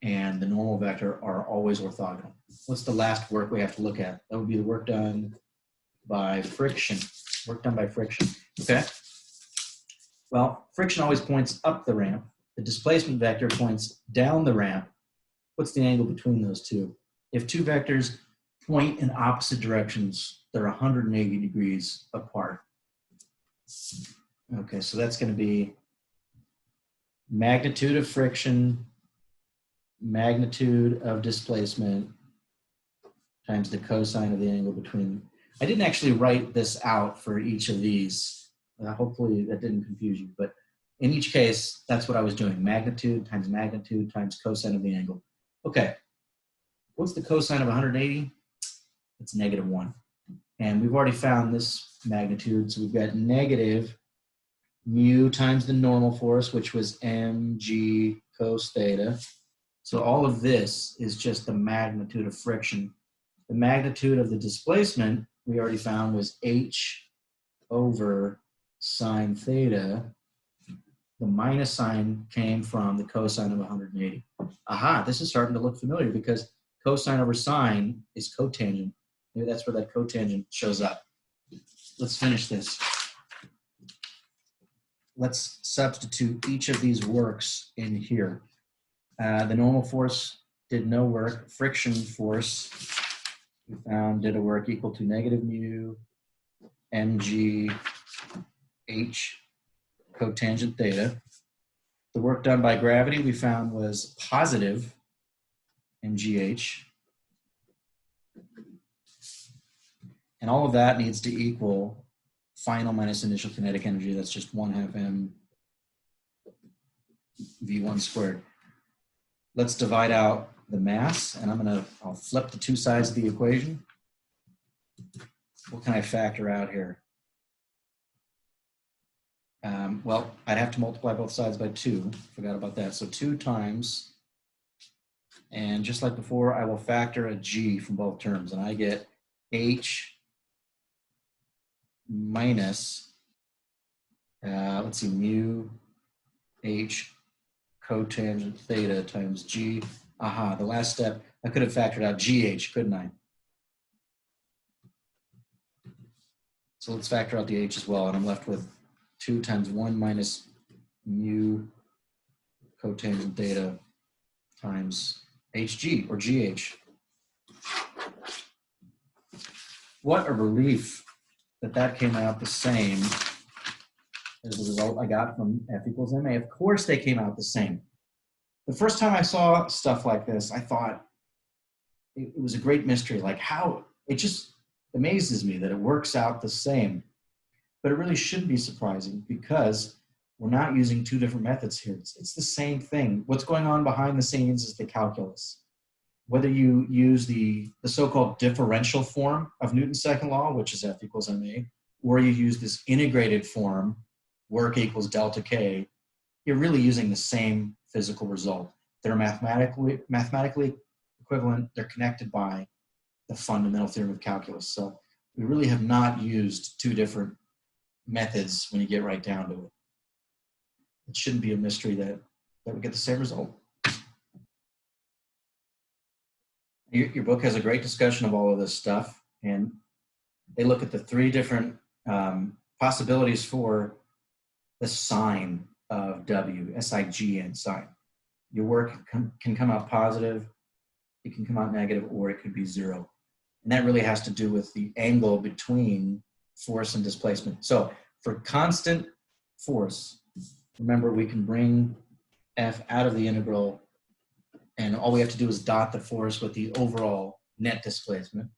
and the normal vector are always orthogonal. What's the last work we have to look at? That would be the work done by friction. Work done by friction. Okay. Well, friction always points up the ramp. The displacement vector points down the ramp. What's the angle between those two? if two vectors point in opposite directions, they're 180 degrees apart. Okay, so that's going to be magnitude of friction, magnitude of displacement, times the cosine of the angle between them. I didn't actually write this out for each of these. Hopefully that didn't confuse you, but in each case, that's what I was doing. Magnitude times cosine of the angle. Okay, what's the cosine of 180? It's -1. And we've already found this magnitude, so we've got negative mu times the normal force, which was mg cos theta. So all of this is just the magnitude of friction. The magnitude of the displacement, we already found, was h over sine theta. The minus sign came from the cosine of 180. Aha, this is starting to look familiar because cosine over sine is cotangent. Maybe that's where that cotangent shows up. Let's finish this. Let's substitute each of these works in here. The normal force did no work. Friction force, we found, did a work equal to negative mu mg h cotangent theta. The work done by gravity we found was positive mgh. And all of that needs to equal final minus initial kinetic energy. That's just 1/2 m v1 squared. Let's divide out the mass, and I'll flip the two sides of the equation. What can I factor out here? Well, I'd have to multiply both sides by 2. Forgot about that. So 2 times, and just like before, I will factor a g from both terms, and I get h minus, let's see, mu h cotangent theta times g. Aha, the last step, I could have factored out gh, couldn't I? So let's factor out the h as well, and I'm left with 2 times 1 minus mu cotangent theta times hg, or gh. What a relief that came out the same as the result I got from F equals ma. Of course they came out the same. The first time I saw stuff like this, I thought it was a great mystery. Like how, it just amazes me that it works out the same. But it really shouldn't be surprising because we're not using two different methods here. It's the same thing. What's going on behind the scenes is the calculus. Whether you use the so-called differential form of Newton's second law, which is F equals ma, or you use this integrated form, work equals delta K, you're really using the same physical result. They're mathematically equivalent. They're connected by the fundamental theorem of calculus. So we really have not used two different methods when you get right down to it. It shouldn't be a mystery that we get the same result. Your book has a great discussion of all of this stuff, and they look at the 3 different possibilities for the sign of W, S-I-G-N sign. Your work can come out positive, it can come out negative, or it could be 0. And that really has to do with the angle between force and displacement. So for constant force, remember we can bring F out of the integral, and all we have to do is dot the force with the overall net displacement.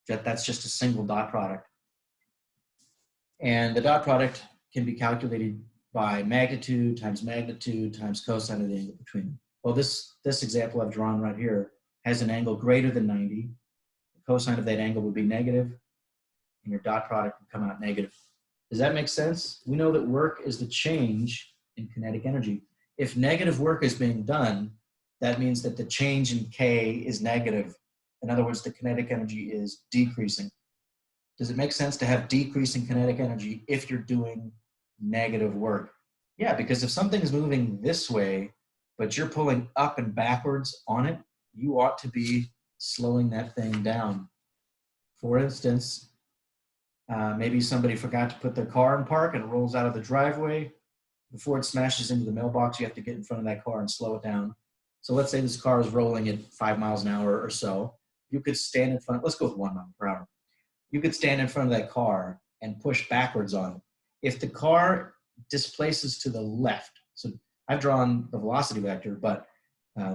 That's just a single dot product. And the dot product can be calculated by magnitude times cosine of the angle between them. Well, this example I've drawn right here has an angle greater than 90. The cosine of that angle would be negative, and your dot product would come out negative. Does that make sense? We know that work is the change in kinetic energy. If negative work is being done, that means that the change in K is negative. In other words, the kinetic energy is decreasing. Does it make sense to have decreasing kinetic energy if you're doing negative work? Yeah, because if something is moving this way, but you're pulling up and backwards on it, you ought to be slowing that thing down. For instance, maybe somebody forgot to put their car in park and it rolls out of the driveway. Before it smashes into the mailbox, you have to get in front of that car and slow it down. So let's say this car is rolling at 5 miles an hour or so. you could stand in front, let's go with 1 mile per hour. You could stand in front of that car and push backwards on it. If the car displaces to the left, so I've drawn the velocity vector, but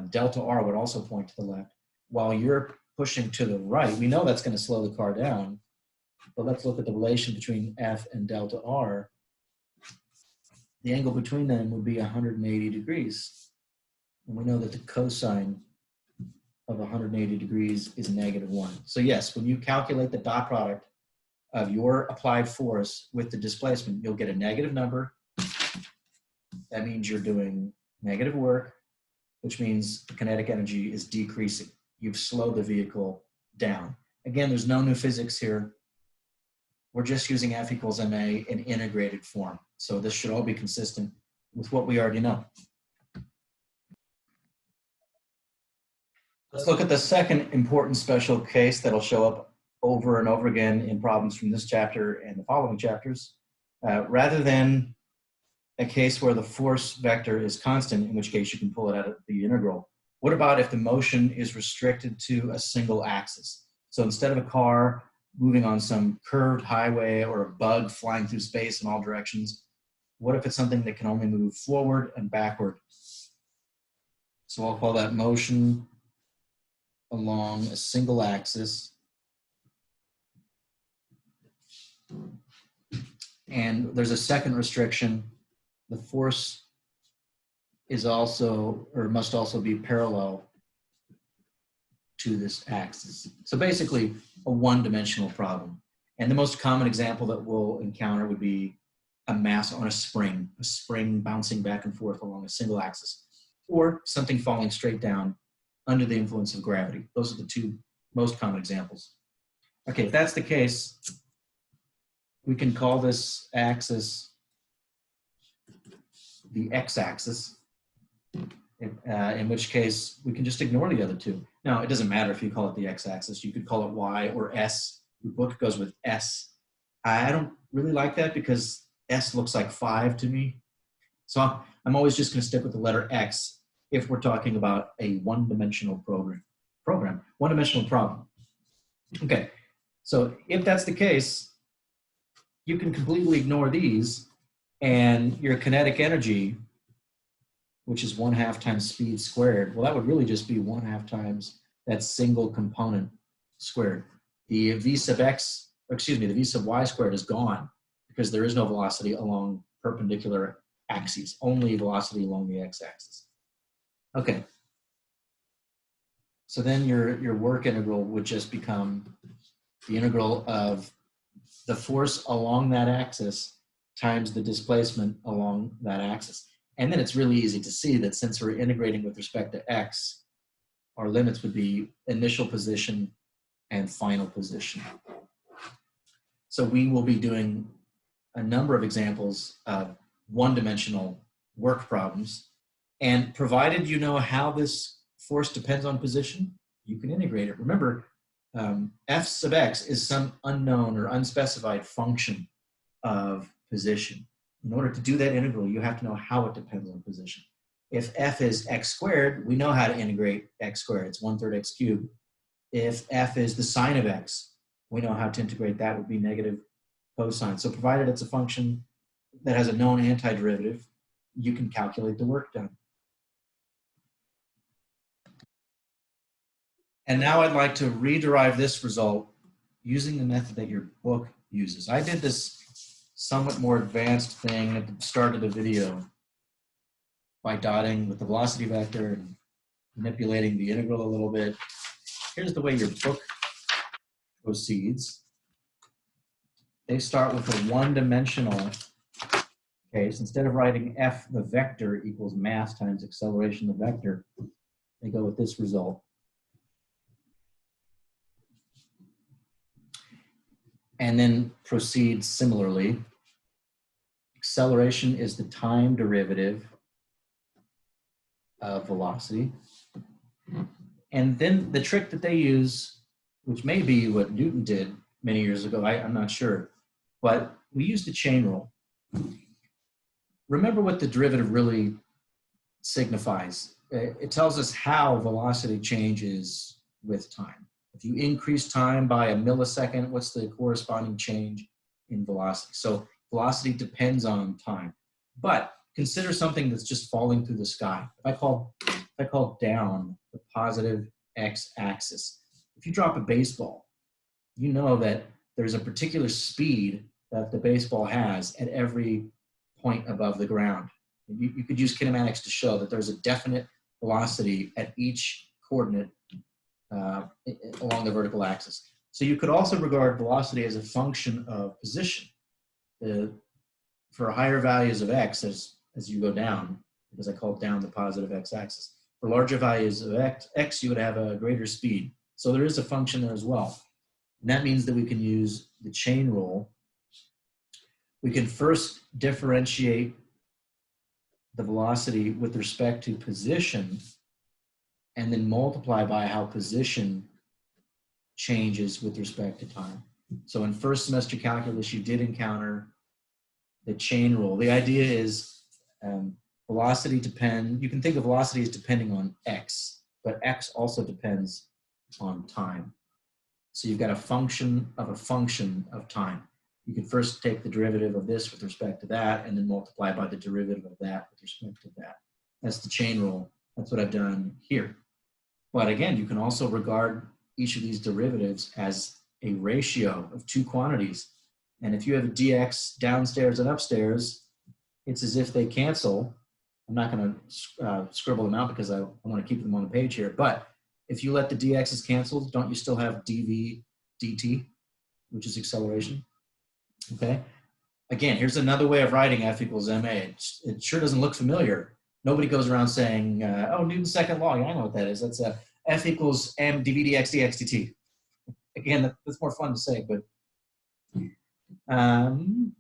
delta R would also point to the left. While you're pushing to the right, we know that's going to slow the car down, but let's look at the relation between F and delta R. The angle between them would be 180 degrees. And we know that the cosine of 180 degrees is -1. So yes, when you calculate the dot product of your applied force with the displacement, you'll get a negative number. That means you're doing negative work, which means the kinetic energy is decreasing. You've slowed the vehicle down. Again, there's no new physics here. We're just using F equals ma in integrated form. So this should all be consistent with what we already know. Let's look at the second important special case that'll show up over and over again in problems from this chapter and the following chapters. Rather than a case where the force vector is constant, in which case you can pull it out of the integral, what about if the motion is restricted to a single axis? So instead of a car moving on some curved highway or a bug flying through space in all directions, what if it's something that can only move forward and backward? So I'll call that motion along a single axis. And there's a second restriction. The force is also, or must also be parallel to this axis. So basically a one-dimensional problem. And the most common example that we'll encounter would be a mass on a spring bouncing back and forth along a single axis, or something falling straight down under the influence of gravity. Those are the two most common examples. Okay, if that's the case, we can call this axis the x-axis, in which case we can just ignore the other two. Now, it doesn't matter if you call it the x-axis. You could call it y or s. Your book goes with s. I don't really like that because s looks like 5 to me. So I'm always just going to stick with the letter x if we're talking about a one-dimensional one-dimensional problem. Okay, so if that's the case, you can completely ignore these, and your kinetic energy, which is 1/2 times speed squared, well, that would really just be 1/2 times that single component squared. The v sub x, excuse me, the v sub y squared is gone because there is no velocity along perpendicular axes, only velocity along the x-axis. Okay. So then your work integral would just become the integral of the force along that axis times the displacement along that axis. And then it's really easy to see that since we're integrating with respect to x, our limits would be initial position and final position. So we will be doing a number of examples of one-dimensional work problems. And provided you know how this force depends on position, you can integrate it. Remember, f sub x is some unknown or unspecified function of position. In order to do that integral, you have to know how it depends on position. If f is x squared, we know how to integrate x squared. It's 1/3 x cubed. If f is the sine of x, we know how to integrate that would be negative cosine. So provided it's a function that has a known antiderivative, you can calculate the work done. And now I'd like to rederive this result using the method that your book uses. I did this somewhat more advanced thing at the start of the video by dotting with the velocity vector and manipulating the integral a little bit. Here's the way your book proceeds. They start with a one-dimensional case. Instead of writing f the vector equals mass times acceleration the vector, they go with this result. And then proceed similarly. Acceleration is the time derivative of velocity. And then the trick that they use, which may be what Newton did many years ago, I'm not sure, but we use the chain rule. Remember what the derivative really signifies. It tells us how velocity changes with time. If you increase time by a millisecond, what's the corresponding change in velocity? So velocity depends on time. But consider something that's just falling through the sky. If I call down the positive x-axis, if you drop a baseball, you know that there's a particular speed that the baseball has at every point above the ground. You could use kinematics to show that there's a definite velocity at each coordinate along the vertical axis. So you could also regard velocity as a function of position. For higher values of x, as you go down, because I called down the positive x-axis. For larger values of x, you would have a greater speed. So there is a function there as well. And that means that we can use the chain rule. We can first differentiate the velocity with respect to position and then multiply by how position changes with respect to time. So in first semester calculus, you did encounter the chain rule. The idea is velocity depend, you can think of velocity as depending on x, but x also depends on time. So you've got a function of time. You can first take the derivative of this with respect to that and then multiply by the derivative of that with respect to that. That's the chain rule. That's what I've done here. But again, you can also regard each of these derivatives as a ratio of two quantities. And if you have a dx downstairs and upstairs, it's as if they cancel. I'm not going to scribble them out because I want to keep them on the page here. But if you let the dx's cancel, don't you still have dv dt, which is acceleration? Okay. Again, here's another way of writing F equals ma. It sure doesn't look familiar. Nobody goes around saying, oh, Newton's second law. Yeah, I know what that is. That's F equals m dv dx dx dt. Again, that's more fun to say, but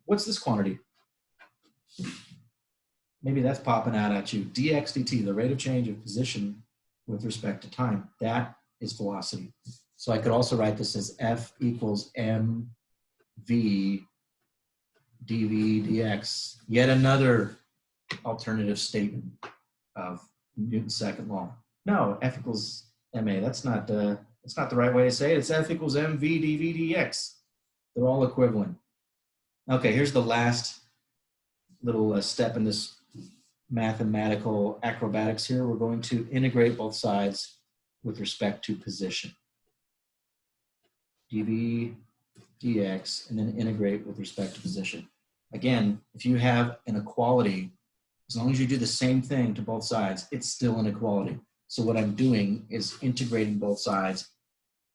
what's this quantity? Maybe that's popping out at you. dx dt, the rate of change of position with respect to time. That is velocity. So I could also write this as F equals mv dv dx. Yet another alternative statement of Newton's second law. No, F equals ma. That's not the right way to say it. It's F equals mv dv dx. They're all equivalent. Okay, here's the last little step in this mathematical acrobatics here. We're going to integrate both sides with respect to position. dv dx, and then integrate with respect to position. Again, if you have an equality, as long as you do the same thing to both sides, it's still an equality. So what I'm doing is integrating both sides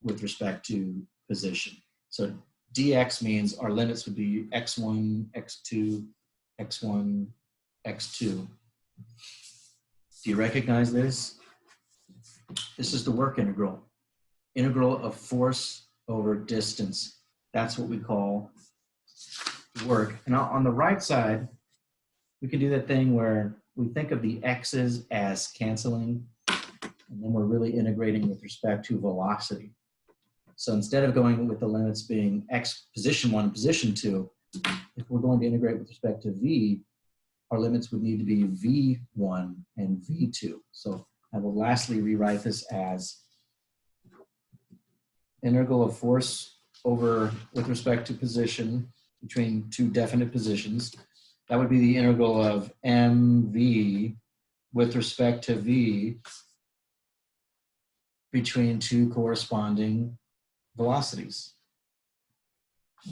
with respect to position. So dx means our limits would be x1, x2, x1, x2. Do you recognize this? This is the work integral. Integral of force over distance. That's what we call work. And on the right side, we can do that thing where we think of the x's as canceling, and then we're really integrating with respect to velocity. So instead of going with the limits being x position 1 and position 2, if we're going to integrate with respect to v, our limits would need to be v1 and v2. So I will lastly rewrite this as integral of force over with respect to position between two definite positions. That would be the integral of mv with respect to v between two corresponding velocities.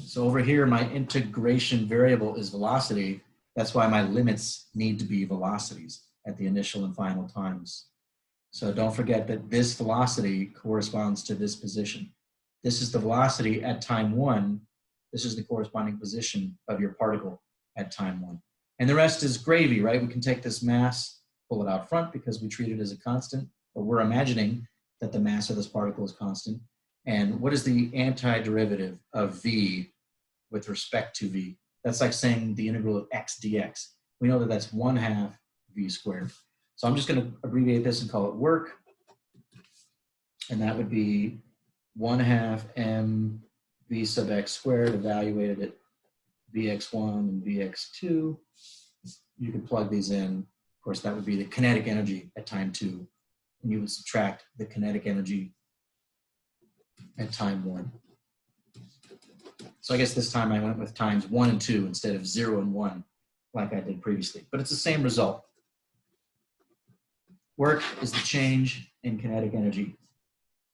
So over here, my integration variable is velocity. That's why my limits need to be velocities at the initial and final times. So don't forget that this velocity corresponds to this position. This is the velocity at time 1. This is the corresponding position of your particle at time 1. And the rest is gravy, right? We can take this mass, pull it out front because we treat it as a constant, but we're imagining that the mass of this particle is constant. And what is the antiderivative of v with respect to v? That's like saying the integral of x dx. We know that that's 1/2 v squared. So I'm just going to abbreviate this and call it work. And that would be 1/2 m v sub x squared evaluated at vx1 and vx2. You can plug these in. Of course, that would be the kinetic energy at time 2. And you would subtract the kinetic energy at time 1. So I guess this time I went with times 1 and 2 instead of 0 and 1 like I did previously. But it's the same result. Work is the change in kinetic energy.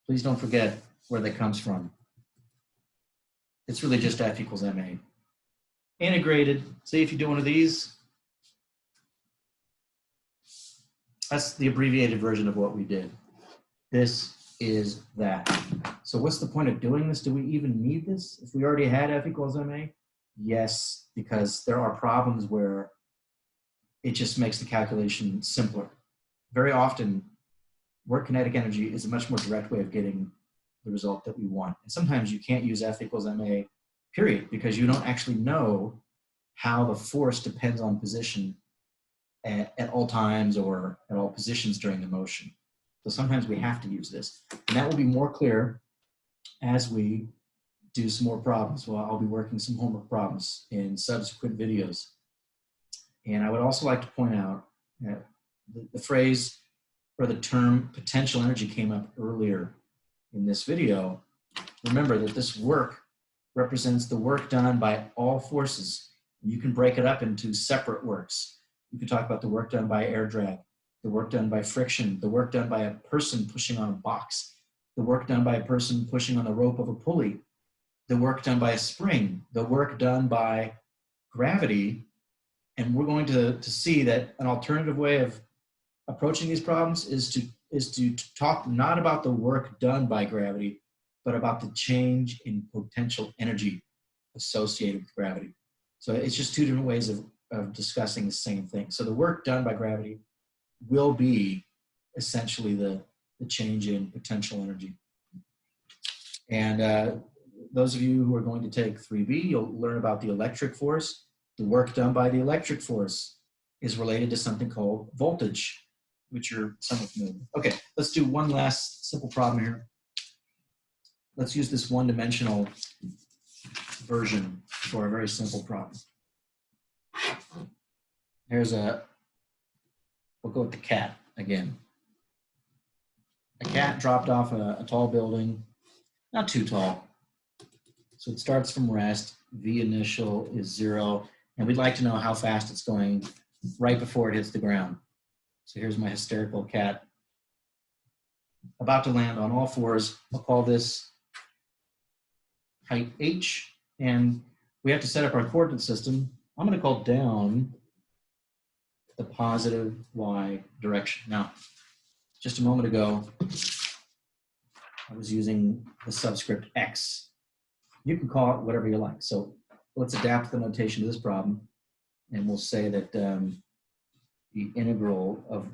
Please don't forget where that comes from. It's really just F equals ma. Integrated, see if you do one of these. That's the abbreviated version of what we did. This is that. So what's the point of doing this? Do we even need this? If we already had F equals ma? Yes, because there are problems where it just makes the calculation simpler. Very often, work kinetic energy is a much more direct way of getting the result that we want. And sometimes you can't use F equals ma, period, because you don't actually know how the force depends on position at all times or at all positions during the motion. So sometimes we have to use this. And that will be more clear as we do some more problems. Well, I'll be working some homework problems in subsequent videos. And I would also like to point out that the phrase or the term potential energy came up earlier in this video. Remember that this work represents the work done by all forces. You can break it up into separate works. You can talk about the work done by air drag, the work done by friction, the work done by a person pushing on a box, the work done by a person pushing on the rope of a pulley, the work done by a spring, the work done by gravity. And we're going to see that an alternative way of approaching these problems is to talk not about the work done by gravity, but about the change in potential energy associated with gravity. So it's just two different ways of discussing the same thing. So the work done by gravity will be essentially the change in potential energy. And those of you who are going to take 3B, you'll learn about the electric force. The work done by the electric force is related to something called voltage, which you're somewhat familiar with. Okay, let's do one last simple problem here. Let's use this one-dimensional version for a very simple problem. Here's we'll go with the cat again. A cat dropped off a tall building, not too tall. So it starts from rest, V initial is 0, and we'd like to know how fast it's going right before it hits the ground. So here's my hysterical cat about to land on all fours. I'll call this height h, and we have to set up our coordinate system. I'm going to call down the positive y direction. Now, just a moment ago, I was using the subscript x. You can call it whatever you like. So let's adapt the notation to this problem, and we'll say that the integral of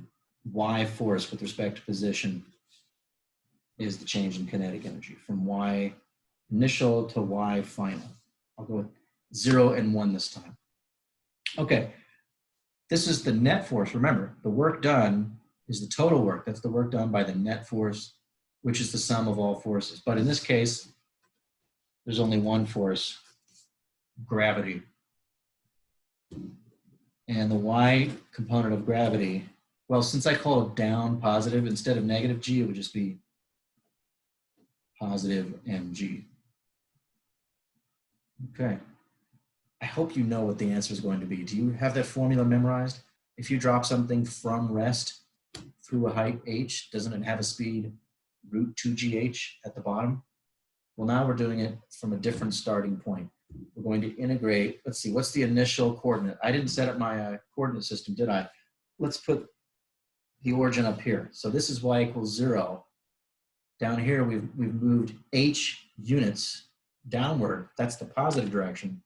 y force with respect to position is the change in kinetic energy from y initial to y final. I'll go with 0 and 1 this time. Okay, this is the net force. Remember, the work done is the total work. That's the work done by the net force, which is the sum of all forces. But in this case, there's only one force, gravity. And the y component of gravity, well, since I call it down positive, instead of negative g, it would just be positive mg. Okay. I hope you know what the answer is going to be. Do you have that formula memorized? If you drop something from rest through a height h, doesn't it have a speed root 2gh at the bottom? Well, now we're doing it from a different starting point. We're going to integrate, let's see, what's the initial coordinate? I didn't set up my coordinate system, did I? Let's put the origin up here. So this is y equals 0. Down here, we've moved h units downward. That's the positive direction.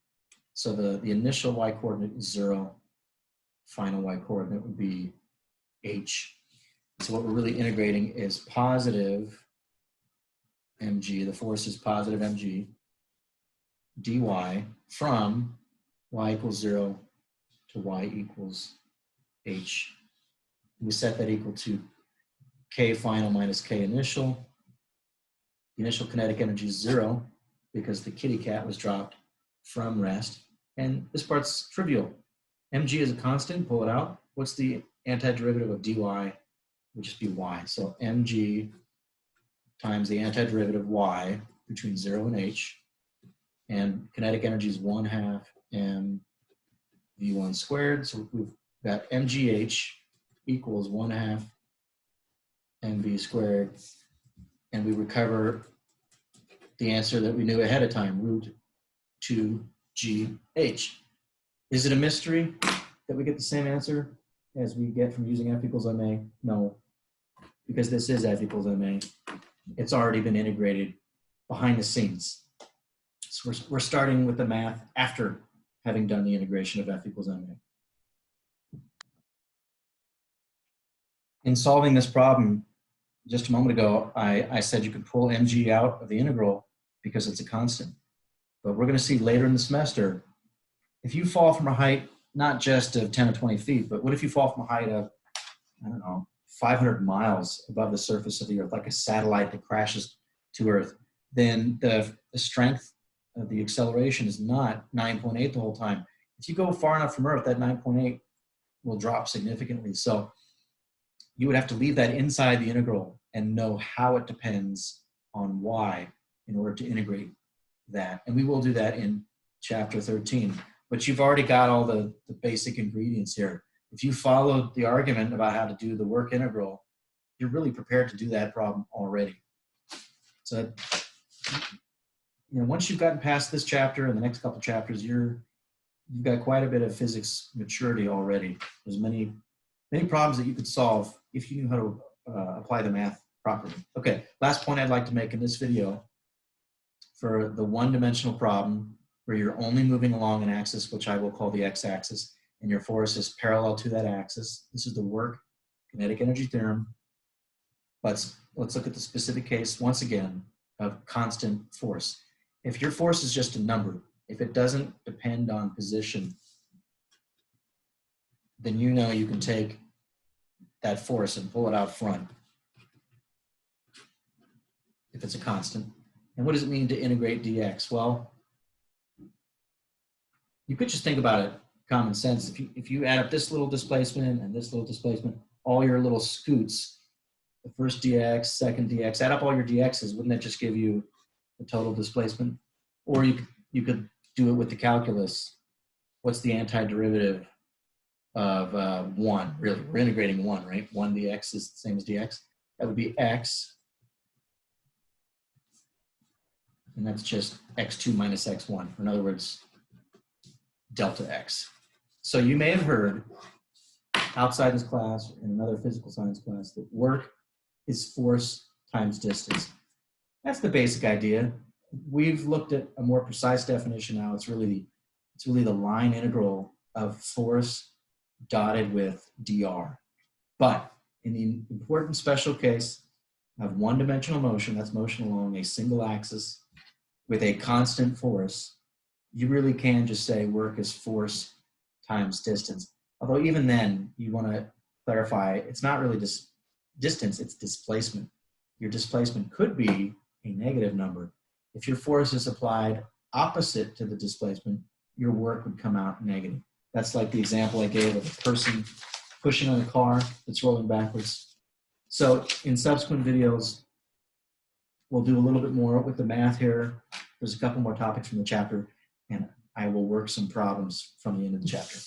So the initial y coordinate is 0. Final y coordinate would be h. So what we're really integrating is positive mg, the force is positive mg, dy from y equals 0 to y equals h. We set that equal to k final minus k initial. The initial kinetic energy is 0 because the kitty cat was dropped from rest. And this part's trivial. mg is a constant, pull it out. What's the antiderivative of dy? Would just be y. So mg times the antiderivative y between 0 and h, and kinetic energy is 1/2 mv1 squared. So we've got mgh equals 1/2 mv squared, and we recover the answer that we knew ahead of time, root 2gh. Is it a mystery that we get the same answer as we get from using F equals ma? No, because this is F equals ma. It's already been integrated behind the scenes. So we're starting with the math after having done the integration of F equals ma. In solving this problem, just a moment ago, I said you could pull mg out of the integral because it's a constant. But we're going to see later in the semester, if you fall from a height, not just of 10 or 20 feet, but what if you fall from a height of, I don't know, 500 miles above the surface of the Earth, like a satellite that crashes to Earth, then the strength of the acceleration is not 9.8 the whole time. If you go far enough from Earth, that 9.8 will drop significantly. So you would have to leave that inside the integral and know how it depends on y in order to integrate that. And we will do that in chapter 13. But you've already got all the basic ingredients here. If you followed the argument about how to do the work integral, you're really prepared to do that problem already. So, once you've gotten past this chapter and the next couple chapters, you've got quite a bit of physics maturity already. There's many problems that you could solve if you knew how to apply the math properly. Okay, last point I'd like to make in this video, for the one-dimensional problem where you're only moving along an axis, which I will call the x-axis, and your force is parallel to that axis. This is the Work-Kinetic Energy Theorem. Let's look at the specific case once again of constant force. If your force is just a number, if it doesn't depend on position, then you know you can take that force and pull it out front if it's a constant. And what does it mean to integrate dx? Well, you could just think about it common sense. If you add up this little displacement and this little displacement, all your little scoots, the first dx, second dx, add up all your dx's, wouldn't that just give you the total displacement? Or you could do it with the calculus. What's the antiderivative of 1? Really, we're integrating 1, right? 1 dx is the same as dx. That would be x. And that's just x2 minus x1. In other words, delta x. So you may have heard outside this class, in another physical science class, that work is force times distance. That's the basic idea. We've looked at a more precise definition now. It's really the line integral of force dotted with dr. But in the important special case of one-dimensional motion, that's motion along a single axis with a constant force, you really can just say work is force times distance. Although even then, you want to clarify, it's not really distance, it's displacement. Your displacement could be a negative number. If your force is applied opposite to the displacement, your work would come out negative. That's like the example I gave of a person pushing on a car that's rolling backwards. So in subsequent videos, we'll do a little bit more with the math here. There's a couple more topics from the chapter, and I will work some problems from the end of the chapter.